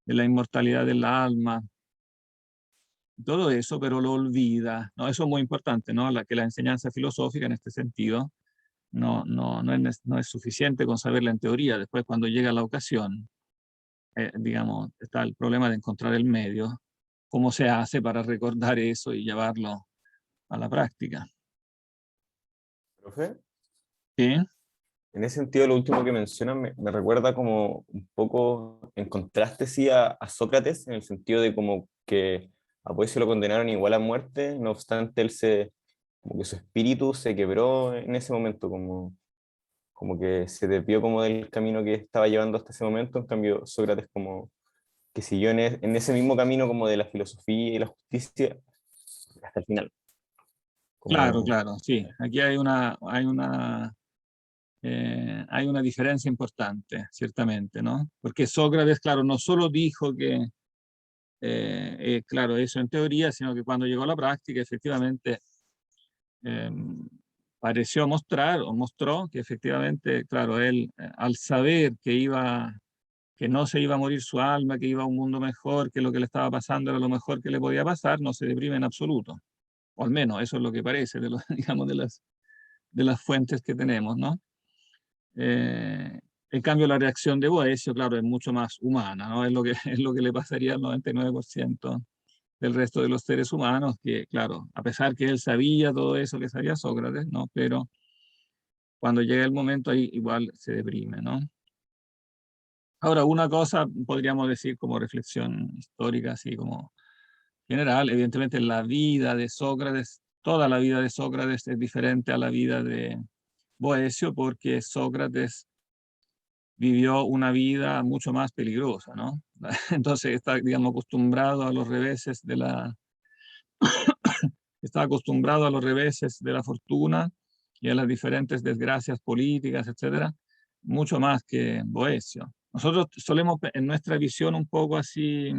de la inmortalidad del alma, todo eso, pero lo olvida, ¿no? Eso es muy importante, ¿no? Que la enseñanza filosófica en este sentido no es suficiente con saberla en teoría. Después, cuando llega la ocasión, digamos, está el problema de encontrar el medio, cómo se hace para recordar eso y llevarlo a la práctica. Profe, ¿Sí? en ese sentido, lo último que mencionan me recuerda como un poco en contraste, sí, a Sócrates, en el sentido de como que a Poesio lo condenaron igual a muerte, no obstante, como que su espíritu se quebró en ese momento, como que se desvió como del camino que estaba llevando hasta ese momento. En cambio, Sócrates como que siguió en ese mismo camino como de la filosofía y la justicia hasta el final. Claro, Como, claro, sí. Aquí hay una diferencia importante, ciertamente, ¿no? Porque Sócrates, claro, no solo dijo que, claro, eso en teoría, sino que cuando llegó a la práctica, efectivamente, eh, pareció mostrar, o mostró que efectivamente, claro, él, al saber que no se iba a morir su alma, que iba a un mundo mejor, que lo que le estaba pasando era lo mejor que le podía pasar, no se deprime en absoluto. O al menos eso es lo que parece, digamos, de las fuentes que tenemos, ¿no? En cambio, la reacción de Boecio, claro, es mucho más humana, ¿no? Es lo que, es lo que le pasaría al 99% del resto de los seres humanos, que, claro, a pesar que él sabía todo eso que sabía Sócrates, ¿no? Pero cuando llega el momento ahí igual se deprime, ¿no? Ahora, una cosa podríamos decir como reflexión histórica, así como general, evidentemente la vida de Sócrates, toda la vida de Sócrates es diferente a la vida de Boecio, porque Sócrates vivió una vida mucho más peligrosa, ¿no? Entonces está, digamos, acostumbrado a los reveses está acostumbrado a los reveses de la fortuna y a las diferentes desgracias políticas, etcétera, mucho más que Boecio. Nosotros solemos, en nuestra visión un poco así,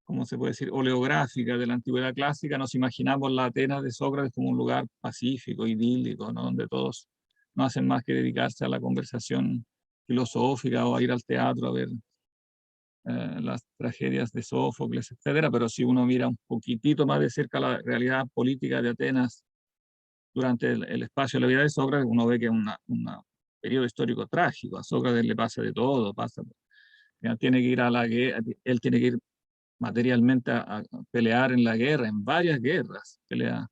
¿cómo se puede decir?, oleográfica de la antigüedad clásica, nos imaginamos la Atenas de Sócrates como un lugar pacífico, idílico, ¿no? Donde todos no hacen más que dedicarse a la conversación filosófica o a ir al teatro a ver las tragedias de Sófocles, etcétera. Pero si uno mira un poquitito más de cerca la realidad política de Atenas durante el espacio de la vida de Sócrates, uno ve que es un periodo histórico trágico. A Sócrates le pasa de todo, tiene que ir a la guerra, él tiene que ir materialmente a pelear en la guerra, en varias guerras, pelea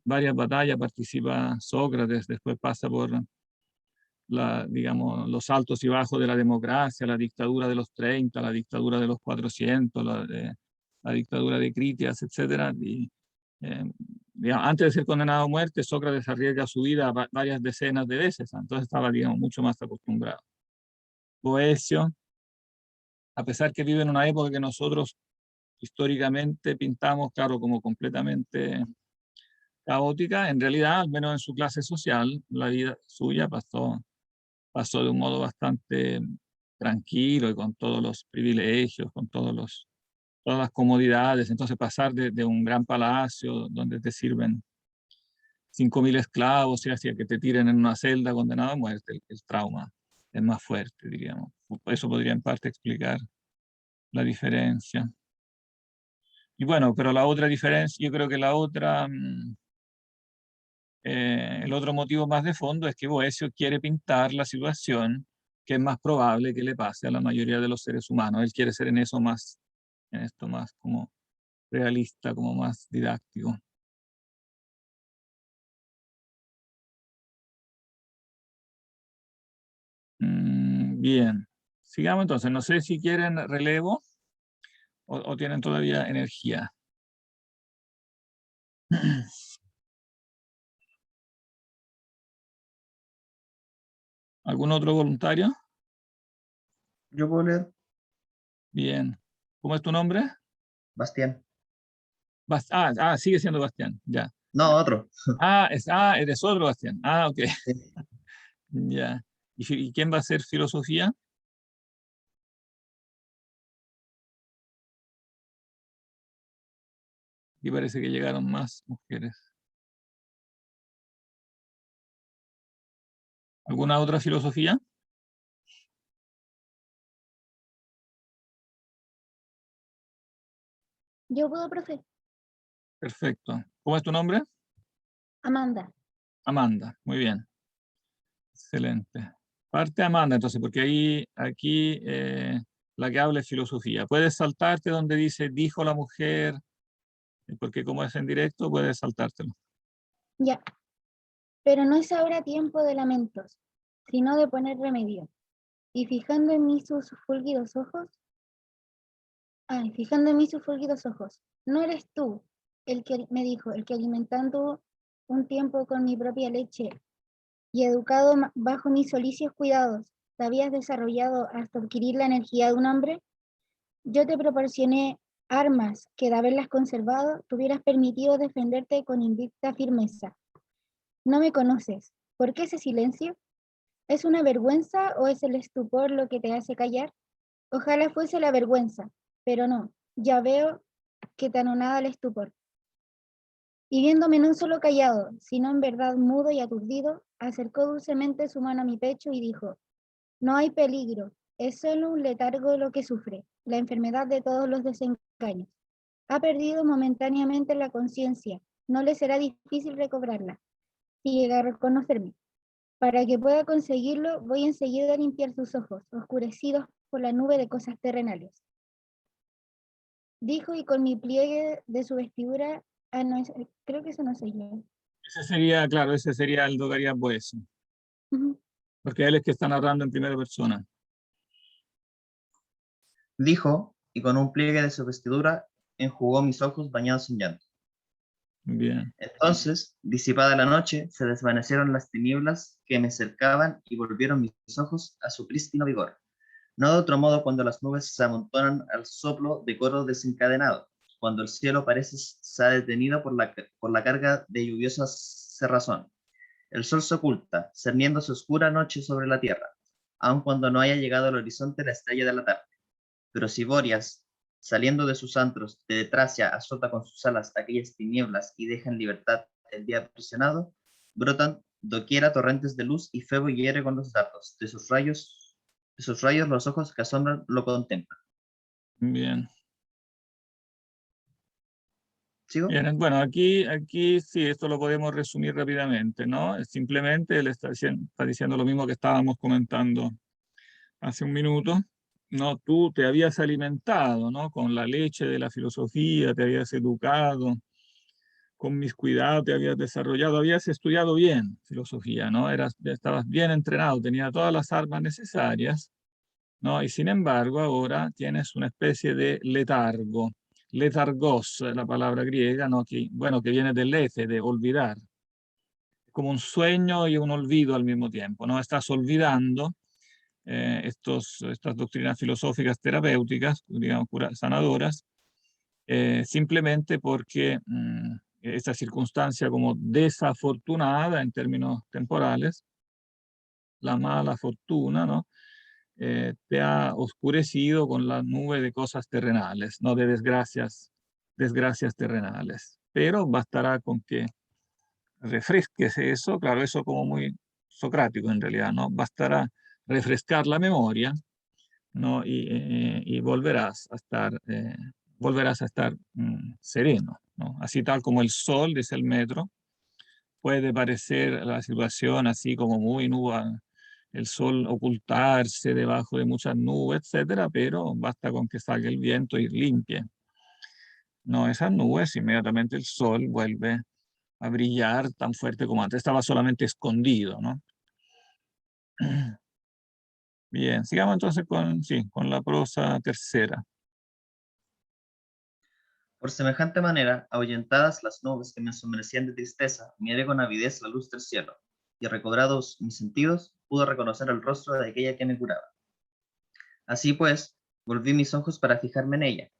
varias batallas, participa Sócrates, después pasa por digamos, los altos y bajos de la democracia, la dictadura de los 30, la dictadura de los 400, la dictadura de Critias, etc. Y, digamos, antes de ser condenado a muerte, Sócrates arriesga su vida varias decenas de veces, entonces estaba, digamos, mucho más acostumbrado. Boecio, a pesar que vive en una época que nosotros históricamente pintamos, claro, como completamente caótica, en realidad, al menos en su clase social, la vida suya pasó de un modo bastante tranquilo y con todos los privilegios, con todas las comodidades. Entonces pasar de un gran palacio donde te sirven 5.000 esclavos y hacia que te tiren en una celda condenado a muerte, el trauma es más fuerte, diríamos. Eso podría en parte explicar la diferencia. Y bueno, pero la otra diferencia, yo creo que el otro motivo más de fondo es que Boecio quiere pintar la situación que es más probable que le pase a la mayoría de los seres humanos. Él quiere ser en esto más como realista, como más didáctico. Bien, sigamos entonces. No sé si quieren relevo o tienen todavía energía. ¿Algún otro voluntario? Yo puedo leer. Bien. ¿Cómo es tu nombre? Bastián. Sigue siendo Bastián, ya. No, otro. Eres otro Bastián. Ok, Sí. ya. ¿Y quién va a hacer filosofía? Y parece que llegaron más mujeres. ¿Alguna otra filosofía? Yo puedo, profe. Perfecto. ¿Cómo es tu nombre? Amanda. Amanda. Muy bien. Excelente. Parte Amanda, entonces, porque aquí la que habla es filosofía. Puedes saltarte donde dice dijo la mujer, porque como es en directo, puedes saltártelo. Ya. Pero no es ahora tiempo de lamentos, sino de poner remedio. Y fijando en mí sus fúlgidos ojos, no eres tú el que me dijo, el que alimentando un tiempo con mi propia leche y educado bajo mis solicios cuidados, te habías desarrollado hasta adquirir la energía de un hombre. Yo te proporcioné armas que de haberlas conservado te hubieras permitido defenderte con invicta firmeza. No me conoces. ¿Por qué ese silencio? ¿Es una vergüenza o es el estupor lo que te hace callar? Ojalá fuese la vergüenza, pero no. Ya veo que te anonada el estupor. Y viéndome no solo callado, sino en verdad mudo y aturdido, acercó dulcemente su mano a mi pecho y dijo: no hay peligro, es solo un letargo lo que sufre, la enfermedad de todos los desengaños. Ha perdido momentáneamente la conciencia, no le será difícil recobrarla, si llega a reconocerme. Para que pueda conseguirlo, voy enseguida a limpiar sus ojos, oscurecidos por la nube de cosas terrenales. Dijo, y con mi pliegue de su vestidura, no, creo que eso no soy yo. Ese sería, claro, ese sería el Dogaría Boeso, porque él es que está narrando en primera persona. Dijo, y con un pliegue de su vestidura enjugó mis ojos bañados en llanto. Bien. Entonces, disipada la noche, se desvanecieron las tinieblas que me cercaban y volvieron mis ojos a su prístino vigor. No de otro modo cuando las nubes se amontonan al soplo de coro desencadenado, cuando el cielo parece se ha detenido por la carga de lluviosa cerrazón. El sol se oculta, cerniendo su oscura noche sobre la tierra, aun cuando no haya llegado al horizonte la estrella de la tarde. Pero si Bóreas, saliendo de sus antros de Tracia, azota con sus alas aquellas tinieblas y deja en libertad el día aprisionado, brotan doquiera torrentes de luz y Febo hiere con los dardos. De sus rayos los ojos que asombran lo contemplan. Bien. ¿Sigo? Bien, bueno, aquí sí, esto lo podemos resumir rápidamente, ¿no? Simplemente él está diciendo lo mismo que estábamos comentando hace un minuto, ¿no? Tú te habías alimentado, ¿no? Con la leche de la filosofía, te habías educado, con mis cuidados te habías desarrollado, habías estudiado bien filosofía, ¿no? Estabas bien entrenado, tenías todas las armas necesarias, ¿no? Y sin embargo, ahora tienes una especie de letargo. Letargos, la palabra griega, ¿no? Que viene del lete, de olvidar. Como un sueño y un olvido al mismo tiempo, ¿no? Estás olvidando estas doctrinas filosóficas terapéuticas, digamos, sanadoras, simplemente porque esta circunstancia como desafortunada en términos temporales, la mala fortuna, ¿no? Te ha oscurecido con la nube de cosas terrenales, no de desgracias terrenales. Pero bastará con que refresques eso, claro, eso como muy socrático en realidad, ¿no? Bastará refrescar la memoria, ¿no? Y volverás a estar sereno, ¿no? Así tal como el sol, dice el metro, puede parecer la situación así como muy nubla, el sol ocultarse debajo de muchas nubes, etcétera, pero basta con que salga el viento y limpie, ¿no? Esas nubes, inmediatamente el sol vuelve a brillar tan fuerte como antes, estaba solamente escondido, ¿no? Bien, sigamos entonces con la prosa tercera. Por semejante manera, ahuyentadas las nubes que me ensombrecían de tristeza, miré con avidez la luz del cielo, y recobrados mis sentidos, pude reconocer el rostro de aquella que me curaba. Así pues, volví mis ojos para fijarme en ella,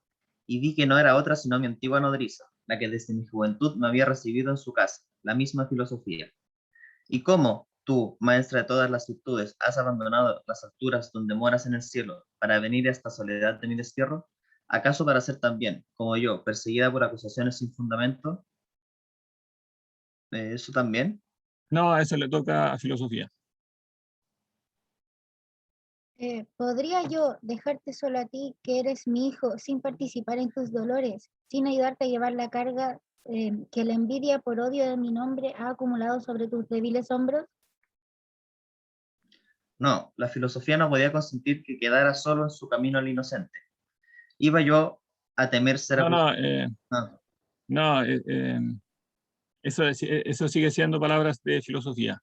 y vi que no era otra sino mi antigua nodriza, la que desde mi juventud me había recibido en su casa, la misma filosofía. Y cómo tú, maestra de todas las virtudes, has abandonado las alturas donde moras en el cielo para venir a esta soledad de mi destierro, ¿acaso para ser también, como yo, perseguida por acusaciones sin fundamento? ¿Eso también? No, a eso le toca a filosofía. ¿Podría yo dejarte solo a ti, que eres mi hijo, sin participar en tus dolores, sin ayudarte a llevar la carga que la envidia por odio de mi nombre ha acumulado sobre tus débiles hombros? No, la filosofía no podía consentir que quedara solo en su camino al inocente. Iba yo a temer ser No, acusado. Ah, no, Eso sigue siendo palabras de filosofía.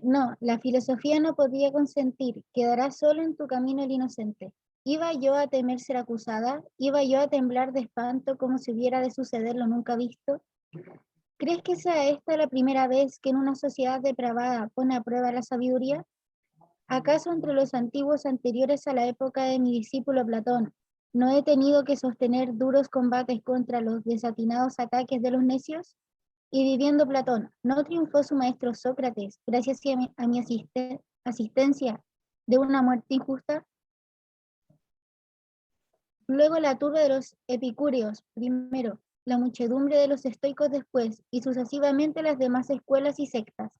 No, la filosofía no podía consentir, quedará solo en tu camino el inocente. ¿Iba yo a temer ser acusada? ¿Iba yo a temblar de espanto como si hubiera de suceder lo nunca visto? ¿Crees que sea esta la primera vez que en una sociedad depravada pone a prueba la sabiduría? ¿Acaso entre los antiguos anteriores a la época de mi discípulo Platón, no he tenido que sostener duros combates contra los desatinados ataques de los necios? Y viviendo Platón, ¿no triunfó su maestro Sócrates gracias a mi asistencia de una muerte injusta? Luego la turba de los epicúreos, primero, la muchedumbre de los estoicos después, y sucesivamente las demás escuelas y sectas.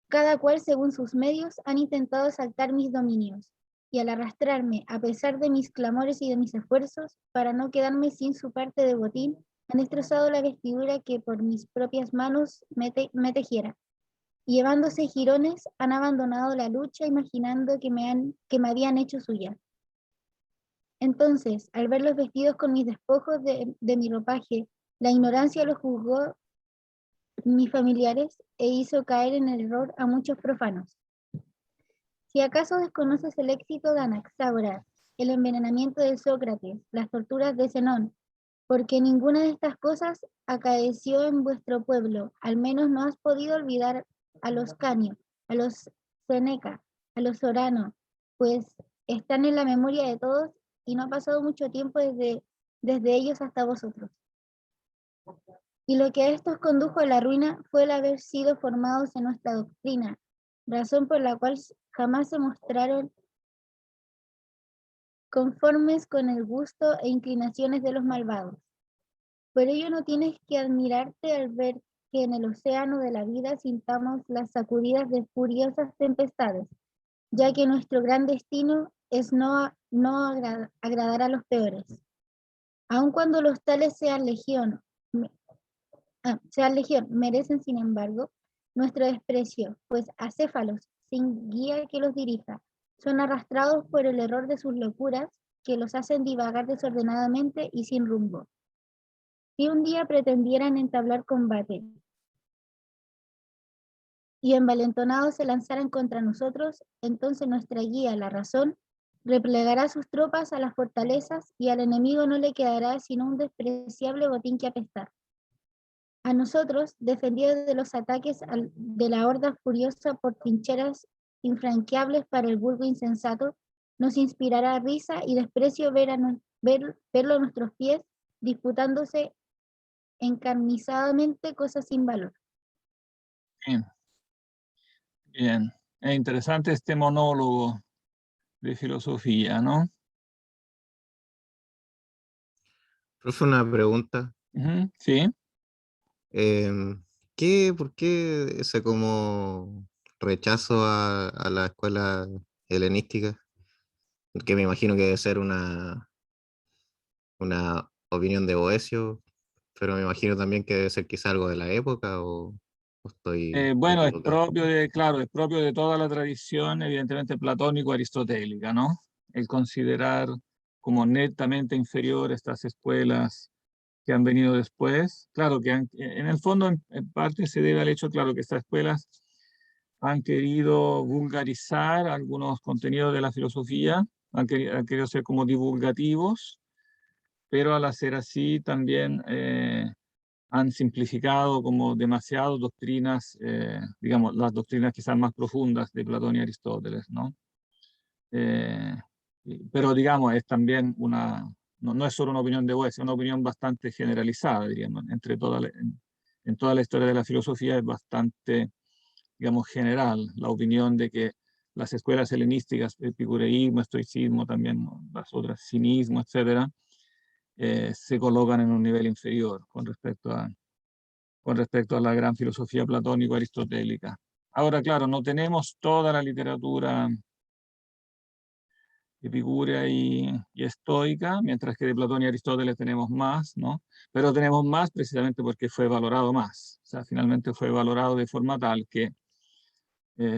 Cada cual según sus medios han intentado asaltar mis dominios, y al arrastrarme, a pesar de mis clamores y de mis esfuerzos, para no quedarme sin su parte de botín, han destrozado la vestidura que por mis propias manos me tejiera. Y llevándose jirones, han abandonado la lucha imaginando que me habían hecho suya. Entonces, al verlos vestidos con mis despojos de mi ropaje, la ignorancia los juzgó mis familiares e hizo caer en el error a muchos profanos. Si acaso desconoces el éxito de Anaxágoras, el envenenamiento de Sócrates, las torturas de Zenón, porque ninguna de estas cosas acaeció en vuestro pueblo, al menos no has podido olvidar a los Canio, a los Seneca, a los Sorano, pues están en la memoria de todos y no ha pasado mucho tiempo desde ellos hasta vosotros. Y lo que a estos condujo a la ruina fue el haber sido formados en nuestra doctrina, razón por la cual jamás se mostraron conformes con el gusto e inclinaciones de los malvados. Por ello no tienes que admirarte al ver que en el océano de la vida sintamos las sacudidas de furiosas tempestades, ya que nuestro gran destino es no agradar a los peores. Aun cuando los tales sean legión, merecen sin embargo nuestro desprecio, pues acéfalos, sin guía que los dirija, son arrastrados por el error de sus locuras que los hacen divagar desordenadamente y sin rumbo. Si un día pretendieran entablar combate y envalentonados se lanzaran contra nosotros, entonces nuestra guía, la razón, replegará sus tropas a las fortalezas y al enemigo no le quedará sino un despreciable botín que apestar. A nosotros, defendidos de los ataques de la horda furiosa por trincheras infranqueables para el vulgo insensato, nos inspirará risa y desprecio verlo a nuestros pies disputándose encarnizadamente cosas sin valor. Bien. Bien. Es interesante este monólogo de filosofía, ¿no? Profe, una pregunta. Sí. ¿Por qué ese como rechazo a la escuela helenística? Que me imagino que debe ser una opinión de Boecio, pero me imagino también que debe ser quizá algo de la época o estoy Bueno, es equivocado. es propio de toda la tradición, evidentemente platónico-aristotélica, ¿no? El considerar como netamente inferior estas escuelas que han venido después. Claro que en el fondo, en parte se debe al hecho, claro, que estas escuelas han querido vulgarizar algunos contenidos de la filosofía, han querido ser como divulgativos, pero al hacer así también han simplificado como demasiado doctrinas, digamos, las doctrinas quizás más profundas de Platón y Aristóteles, ¿no? Pero digamos, es también no es solo una opinión de Boecio, es una opinión bastante generalizada, diríamos, en toda la historia de la filosofía es bastante, digamos, general, la opinión de que las escuelas helenísticas, epicureísmo, estoicismo, también las otras, cinismo, etcétera, se colocan en un nivel inferior con respecto a la gran filosofía platónico-aristotélica. Ahora, claro, no tenemos toda la literatura epicúrea y estoica, mientras que de Platón y Aristóteles tenemos más, ¿no? Pero tenemos más precisamente porque fue valorado más. O sea, finalmente fue valorado de forma tal que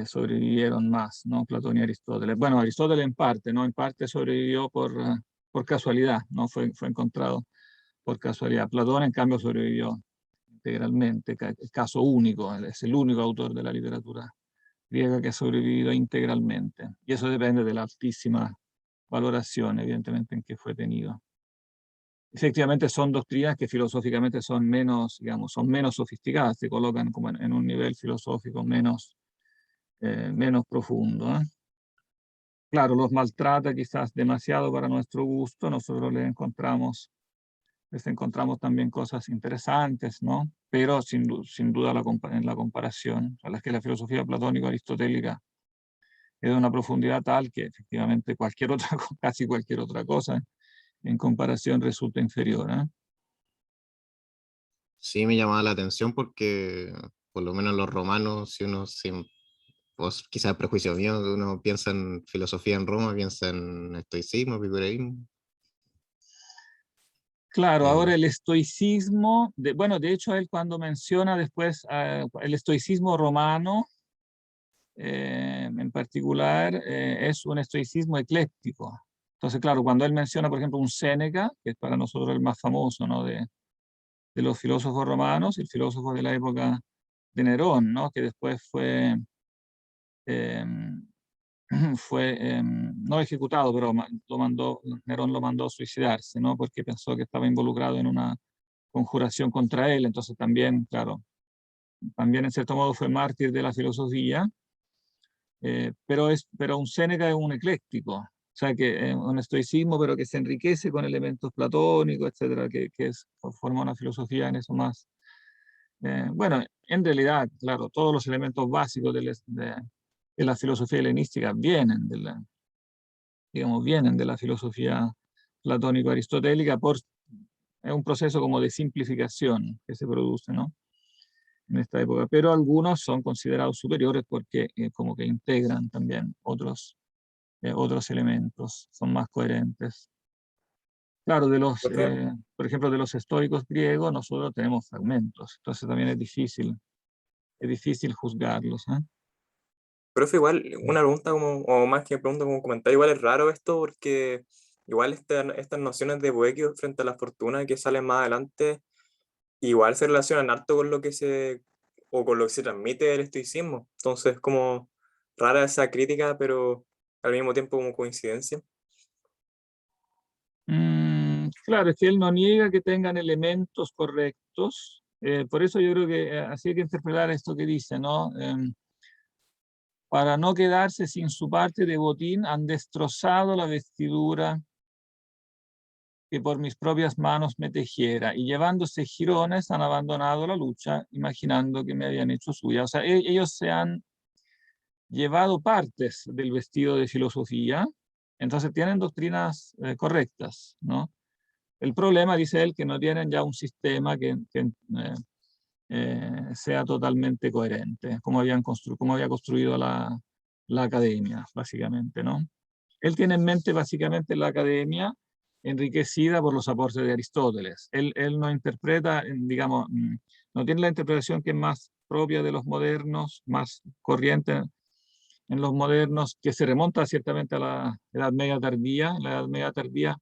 sobrevivieron más, ¿no? Platón y Aristóteles. Bueno, Aristóteles en parte, ¿no? En parte sobrevivió por casualidad, ¿no? Fue encontrado por casualidad. Platón, en cambio, sobrevivió integralmente, caso único, es el único autor de la literatura griega que ha sobrevivido integralmente. Y eso depende de la altísima valoración, evidentemente, en que fue tenido. Efectivamente son doctrinas que filosóficamente son menos, digamos, son menos sofisticadas, se colocan como en un nivel filosófico menos profundo. Claro, los maltrata quizás demasiado para nuestro gusto, nosotros les encontramos también cosas interesantes, ¿no? Pero sin duda en la comparación, a las que la filosofía platónico-aristotélica es de una profundidad tal que efectivamente casi cualquier otra cosa en comparación resulta inferior. Sí, me llamaba la atención porque, por lo menos los romanos, si uno, pues quizás prejuicio mío, uno piensa en filosofía en Roma, piensa en estoicismo, epicureísmo. Claro, ahora el estoicismo, bueno, de hecho él cuando menciona después el estoicismo romano, en particular, es un estoicismo ecléctico. Entonces, claro, cuando él menciona, por ejemplo, un Séneca, que es para nosotros el más famoso, ¿no? de los filósofos romanos, el filósofo de la época de Nerón, ¿no? Que después fue no ejecutado, pero Nerón lo mandó a suicidarse, ¿no? Porque pensó que estaba involucrado en una conjuración contra él. Entonces también, claro, también en cierto modo fue mártir de la filosofía, pero un Séneca es un ecléctico, o sea, que un estoicismo, pero que se enriquece con elementos platónicos, etcétera, que forma una filosofía en eso más. Bueno, en realidad, claro, todos los elementos básicos de la filosofía helenística vienen vienen de la filosofía platónico-aristotélica, es un proceso como de simplificación que se produce, ¿no? En esta época, pero algunos son considerados superiores porque como que integran también otros elementos, son más coherentes. Claro, Profe, por ejemplo, de los estoicos griegos nosotros tenemos fragmentos, entonces también es difícil juzgarlos. Profe, igual una pregunta como, o más que pregunta como comentario, igual es raro esto porque igual estas nociones de Boeckio frente a la fortuna que salen más adelante, igual se relacionan harto con lo que o con lo que se transmite del estoicismo. Entonces, como rara esa crítica, pero al mismo tiempo como coincidencia. Claro, es que él no niega que tengan elementos correctos, por eso yo creo que así hay que interpretar esto que dice, ¿no? Para no quedarse sin su parte de botín, han destrozado la vestidura que por mis propias manos me tejiera, y llevándose jirones han abandonado la lucha, imaginando que me habían hecho suya. O sea, ellos se han llevado partes del vestido de filosofía, entonces tienen doctrinas correctas, ¿no? El problema, dice él, que no tienen ya un sistema que sea totalmente coherente, como había construido la academia, básicamente, ¿no? Él tiene en mente básicamente la academia enriquecida por los aportes de Aristóteles. Él no interpreta, digamos, no tiene la interpretación que es más propia de los modernos, más corriente en los modernos, que se remonta ciertamente a la Edad Media tardía. En la Edad Media tardía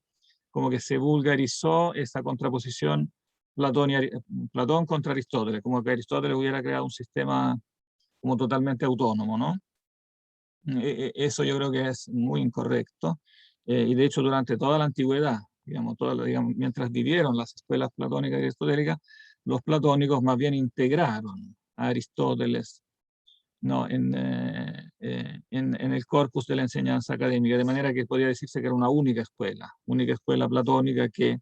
como que se vulgarizó esa contraposición Platón contra Aristóteles, como que Aristóteles hubiera creado un sistema como totalmente autónomo, ¿no? Eso yo creo que es muy incorrecto, y de hecho durante toda la antigüedad, digamos, mientras vivieron las escuelas platónicas y aristotélicas, los platónicos más bien integraron a Aristóteles, ¿no? en el corpus de la enseñanza académica, de manera que podría decirse que era una única escuela platónica que,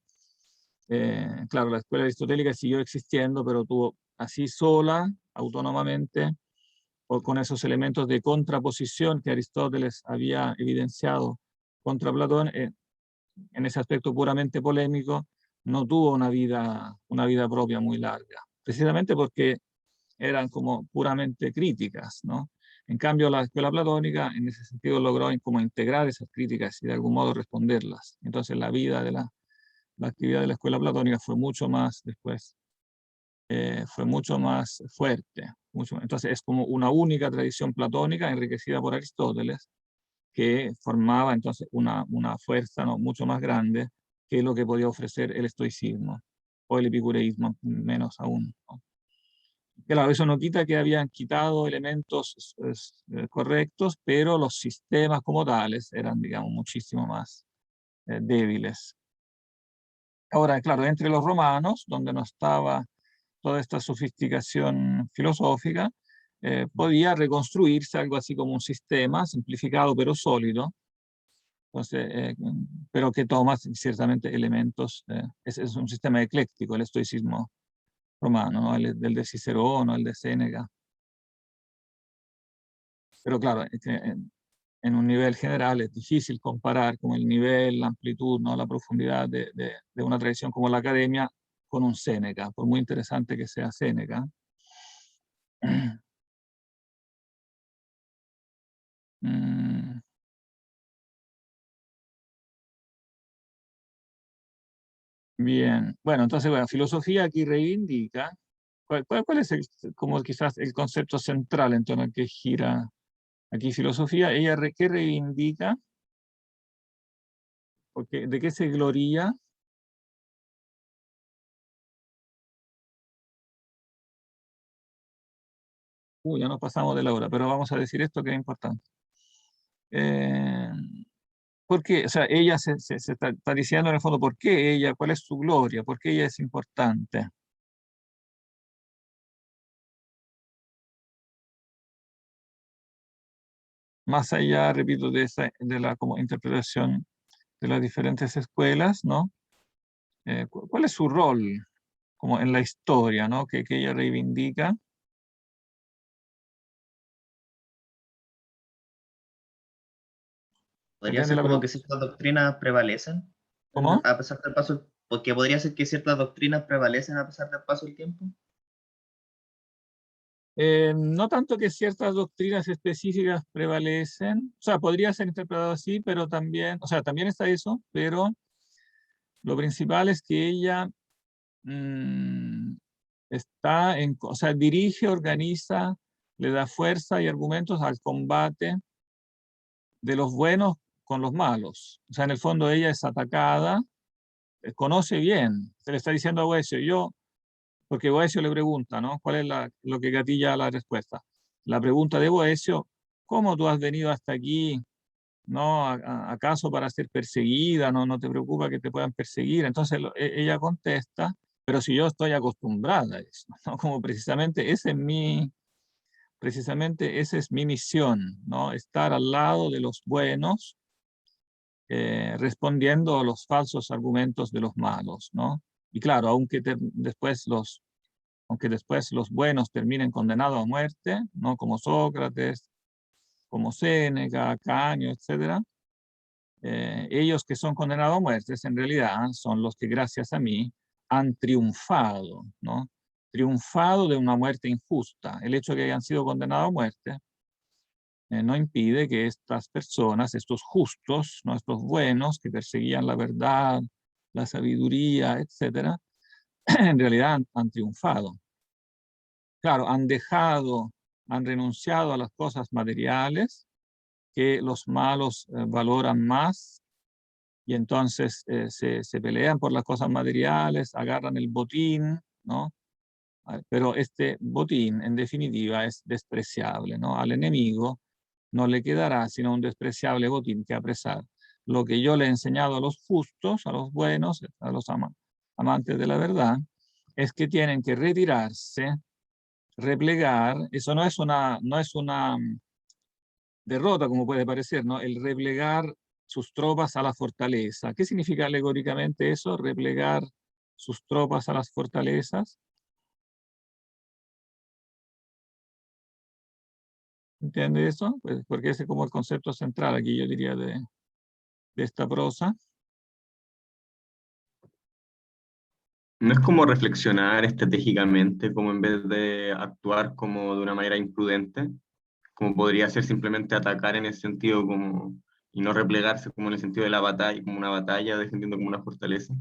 claro, la escuela aristotélica siguió existiendo, pero tuvo así sola, autónomamente, o con esos elementos de contraposición que Aristóteles había evidenciado contra Platón, en ese aspecto puramente polémico, no tuvo una vida propia muy larga, precisamente porque eran como puramente críticas, ¿no? En cambio, la escuela platónica en ese sentido logró como integrar esas críticas y de algún modo responderlas. Entonces la actividad de la escuela platónica fue mucho más después, fue mucho más fuerte. Entonces es como una única tradición platónica enriquecida por Aristóteles que formaba entonces una fuerza, ¿no?, mucho más grande que lo que podía ofrecer el estoicismo o el epicureísmo, menos aún, ¿no? Claro, eso no quita que habían quitado elementos correctos, pero los sistemas como tales eran, digamos, muchísimo más débiles. Ahora, claro, entre los romanos, donde no estaba toda esta sofisticación filosófica, podía reconstruirse algo así como un sistema simplificado pero sólido, entonces, pero que toma ciertamente elementos, es un sistema ecléctico, el estoicismo romano, ¿no? Del de Cicerón, el de Séneca. Pero claro, es que en un nivel general es difícil comparar como el nivel, la amplitud, ¿no? La profundidad de una tradición como la academia con un Séneca, por muy interesante que sea Séneca. Bien, bueno, entonces, bueno, filosofía aquí reivindica, ¿cuál es como quizás el concepto central en torno al que gira aquí filosofía? Ella, ¿qué reivindica? Porque, ¿de qué se gloría? Ya nos pasamos de la hora, pero vamos a decir esto que es importante. Porque, o sea, ella se está diciendo en el fondo, ¿por qué ella? ¿Cuál es su gloria? ¿Por qué ella es importante? Más allá, repito, de la como interpretación de las diferentes escuelas, ¿no? ¿Cuál es su rol como en la historia, ¿no? Que ella reivindica? Podría ¿Entiende ser la como que pregunta? ciertas doctrinas prevalecen ¿Cómo? a pesar del paso, porque podría ser que ciertas doctrinas prevalecen a pesar del paso del tiempo. No tanto que ciertas doctrinas específicas prevalecen, o sea, podría ser interpretado así, pero también, o sea, también está eso, pero lo principal es que ella está o sea, dirige, organiza, le da fuerza y argumentos al combate de los buenos con los malos. O sea, en el fondo ella es atacada, conoce bien, se le está diciendo a Boecio, porque Boecio le pregunta, ¿no? ¿Cuál es lo que gatilla la respuesta? La pregunta de Boecio, ¿cómo tú has venido hasta aquí? ¿No? ¿Acaso para ser perseguida? ¿No te preocupa que te puedan perseguir? Entonces ella contesta, pero si yo estoy acostumbrada a eso, ¿no? Como precisamente esa es mi misión, ¿no? Estar al lado de los buenos, respondiendo a los falsos argumentos de los malos, ¿no? Y claro, aunque después los buenos terminen condenados a muerte, ¿no? Como Sócrates, como Séneca, Canio, etc., ellos que son condenados a muerte en realidad son los que gracias a mí han triunfado, ¿no? Triunfado de una muerte injusta. El hecho de que hayan sido condenados a muerte no impide que estas personas, estos justos, ¿no? Estos buenos que perseguían la verdad, la sabiduría, etc., en realidad han triunfado. Claro, han renunciado a las cosas materiales que los malos valoran más y entonces se pelean por las cosas materiales, agarran el botín, ¿no? Pero este botín, en definitiva, es despreciable, ¿no? Al enemigo no le quedará sino un despreciable botín que apresar. Lo que yo le he enseñado a los justos, a los buenos, a los amantes de la verdad, es que tienen que retirarse, replegar. Eso no es una derrota, como puede parecer, ¿no? El replegar sus tropas a la fortaleza. ¿Qué significa alegóricamente eso? Replegar sus tropas a las fortalezas. ¿Entiende eso? Pues porque ese es como el concepto central aquí, yo diría, de esta prosa. No es como reflexionar estratégicamente, como en vez de actuar como de una manera imprudente, como podría ser simplemente atacar en ese sentido como, y no replegarse como en el sentido de la batalla, como una batalla, defendiendo como una fortaleza.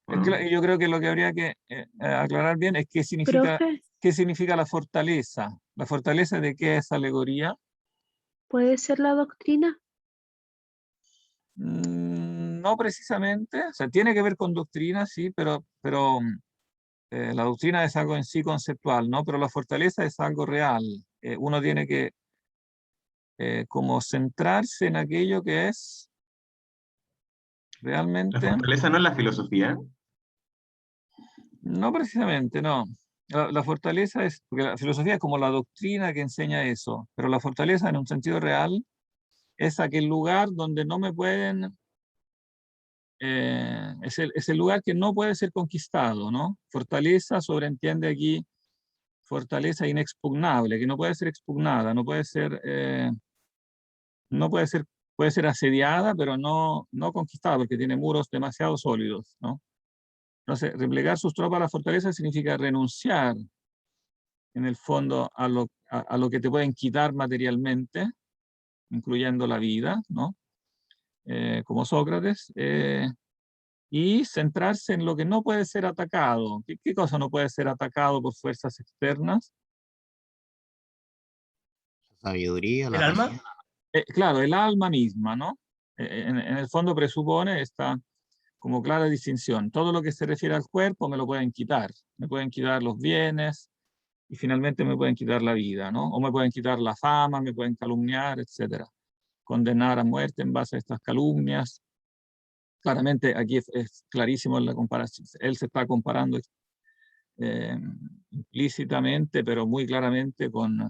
¿O no? Yo creo que lo que habría que aclarar bien es Profe, qué significa la fortaleza. ¿La fortaleza de qué es alegoría? ¿puede ser la doctrina? No precisamente, o sea, tiene que ver con doctrina, sí, pero la doctrina es algo en sí conceptual, ¿no? Pero la fortaleza es algo real. Uno tiene que como centrarse en aquello que es La realmente, fortaleza no es la filosofía. no precisamente, no. La fortaleza es, porque la filosofía es como la doctrina que enseña eso, pero la fortaleza en un sentido real es aquel lugar donde no me pueden, es el lugar que no puede ser conquistado, ¿no? Fortaleza sobreentiende aquí fortaleza inexpugnable, que no puede ser expugnada, no puede ser, puede ser asediada, pero no conquistada, porque tiene muros demasiado sólidos, ¿no? Entonces, replegar sus tropas a la fortaleza significa renunciar, en el fondo, a lo que te pueden quitar materialmente, incluyendo la vida, ¿no? Como Sócrates, y centrarse en lo que no puede ser atacado. ¿Qué cosa no puede ser atacado por fuerzas externas? Sabiduría, ¿El la alma? razón. Claro, el alma misma, ¿no? En el fondo presupone esta como clara distinción. Todo lo que se refiere al cuerpo me lo pueden quitar. Me pueden quitar los bienes y finalmente me pueden quitar la vida, ¿no? O me pueden quitar la fama, me pueden calumniar, etc. Condenar a muerte en base a estas calumnias. Claramente aquí es clarísimo en la comparación. Él se está comparando implícitamente, pero muy claramente con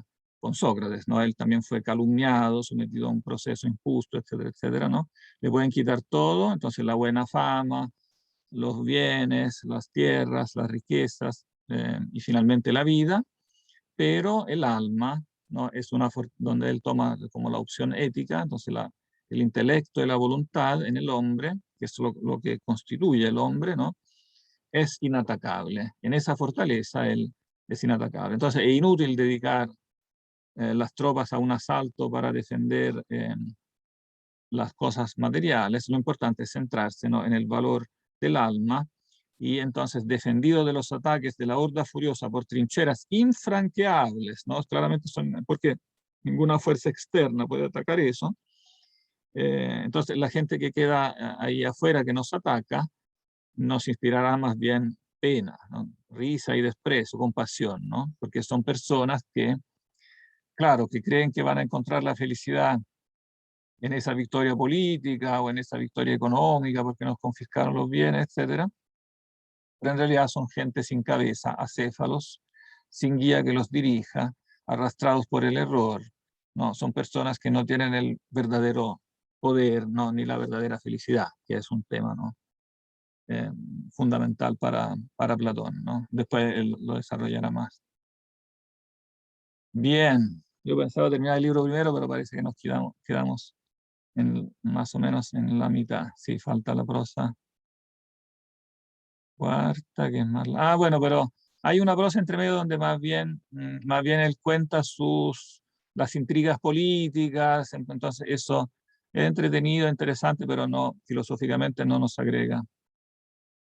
Sócrates, ¿no? Él también fue calumniado, sometido a un proceso injusto, etcétera, etcétera, ¿no? Le pueden quitar todo, entonces la buena fama, los bienes, las tierras, las riquezas y finalmente la vida, pero el alma, ¿no? Es donde él toma como la opción ética, entonces el intelecto y la voluntad en el hombre, que es lo que constituye el hombre, ¿no? Es inatacable. En esa fortaleza él es inatacable. Entonces es inútil dedicar las tropas a un asalto para defender las cosas materiales. Lo importante es centrarse, ¿no? En el valor del alma y entonces defendido de los ataques de la horda furiosa por trincheras infranqueables, ¿no? Claramente son, porque ninguna fuerza externa puede atacar eso. Entonces la gente que queda ahí afuera, que nos ataca, nos inspirará más bien pena, ¿no? Risa y desprecio, compasión, ¿no? Porque son personas que, claro, que creen que van a encontrar la felicidad en esa victoria política o en esa victoria económica porque nos confiscaron los bienes, etcétera. Pero en realidad son gente sin cabeza, acéfalos, sin guía que los dirija, arrastrados por el error, ¿no? Son personas que no tienen el verdadero poder, ¿no? Ni la verdadera felicidad, que es un tema, ¿no? Fundamental para Platón, ¿no? Después él lo desarrollará más. Bien, yo pensaba terminar el libro primero, pero parece que nos quedamos más o menos en la mitad. Sí, falta la prosa cuarta, que es más... bueno, pero hay una prosa entre medio donde más bien él cuenta las intrigas políticas, entonces eso es entretenido, interesante, pero no, filosóficamente no nos agrega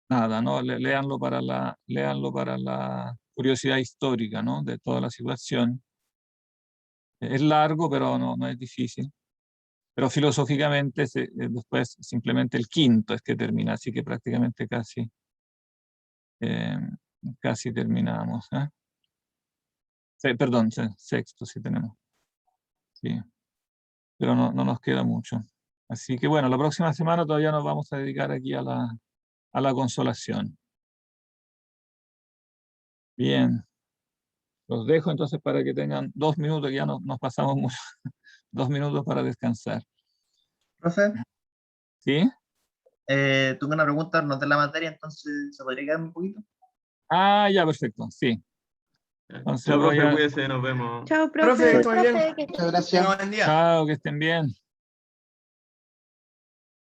nada, ¿no? Léanlo para la curiosidad histórica, ¿no? De toda la situación. Es largo, pero no es difícil. Pero filosóficamente después simplemente el quinto es que termina, así que prácticamente casi terminamos. Perdón, sexto sí tenemos. Sí. Pero no nos queda mucho. Así que bueno, la próxima semana todavía nos vamos a dedicar aquí a la consolación. Bien. Los dejo entonces para que tengan 2 minutos, que ya nos pasamos mucho. 2 minutos para descansar. Profe, ¿Sí? tengo una pregunta, no de la materia, entonces ¿se podría quedar un poquito? Ya, perfecto, sí. Entonces Chao, voy profe, a... cuídese, nos vemos. Chao, Profe, profe. estoy bien. Profe, que Muchas gracias. Buen día. Chao, que estén bien.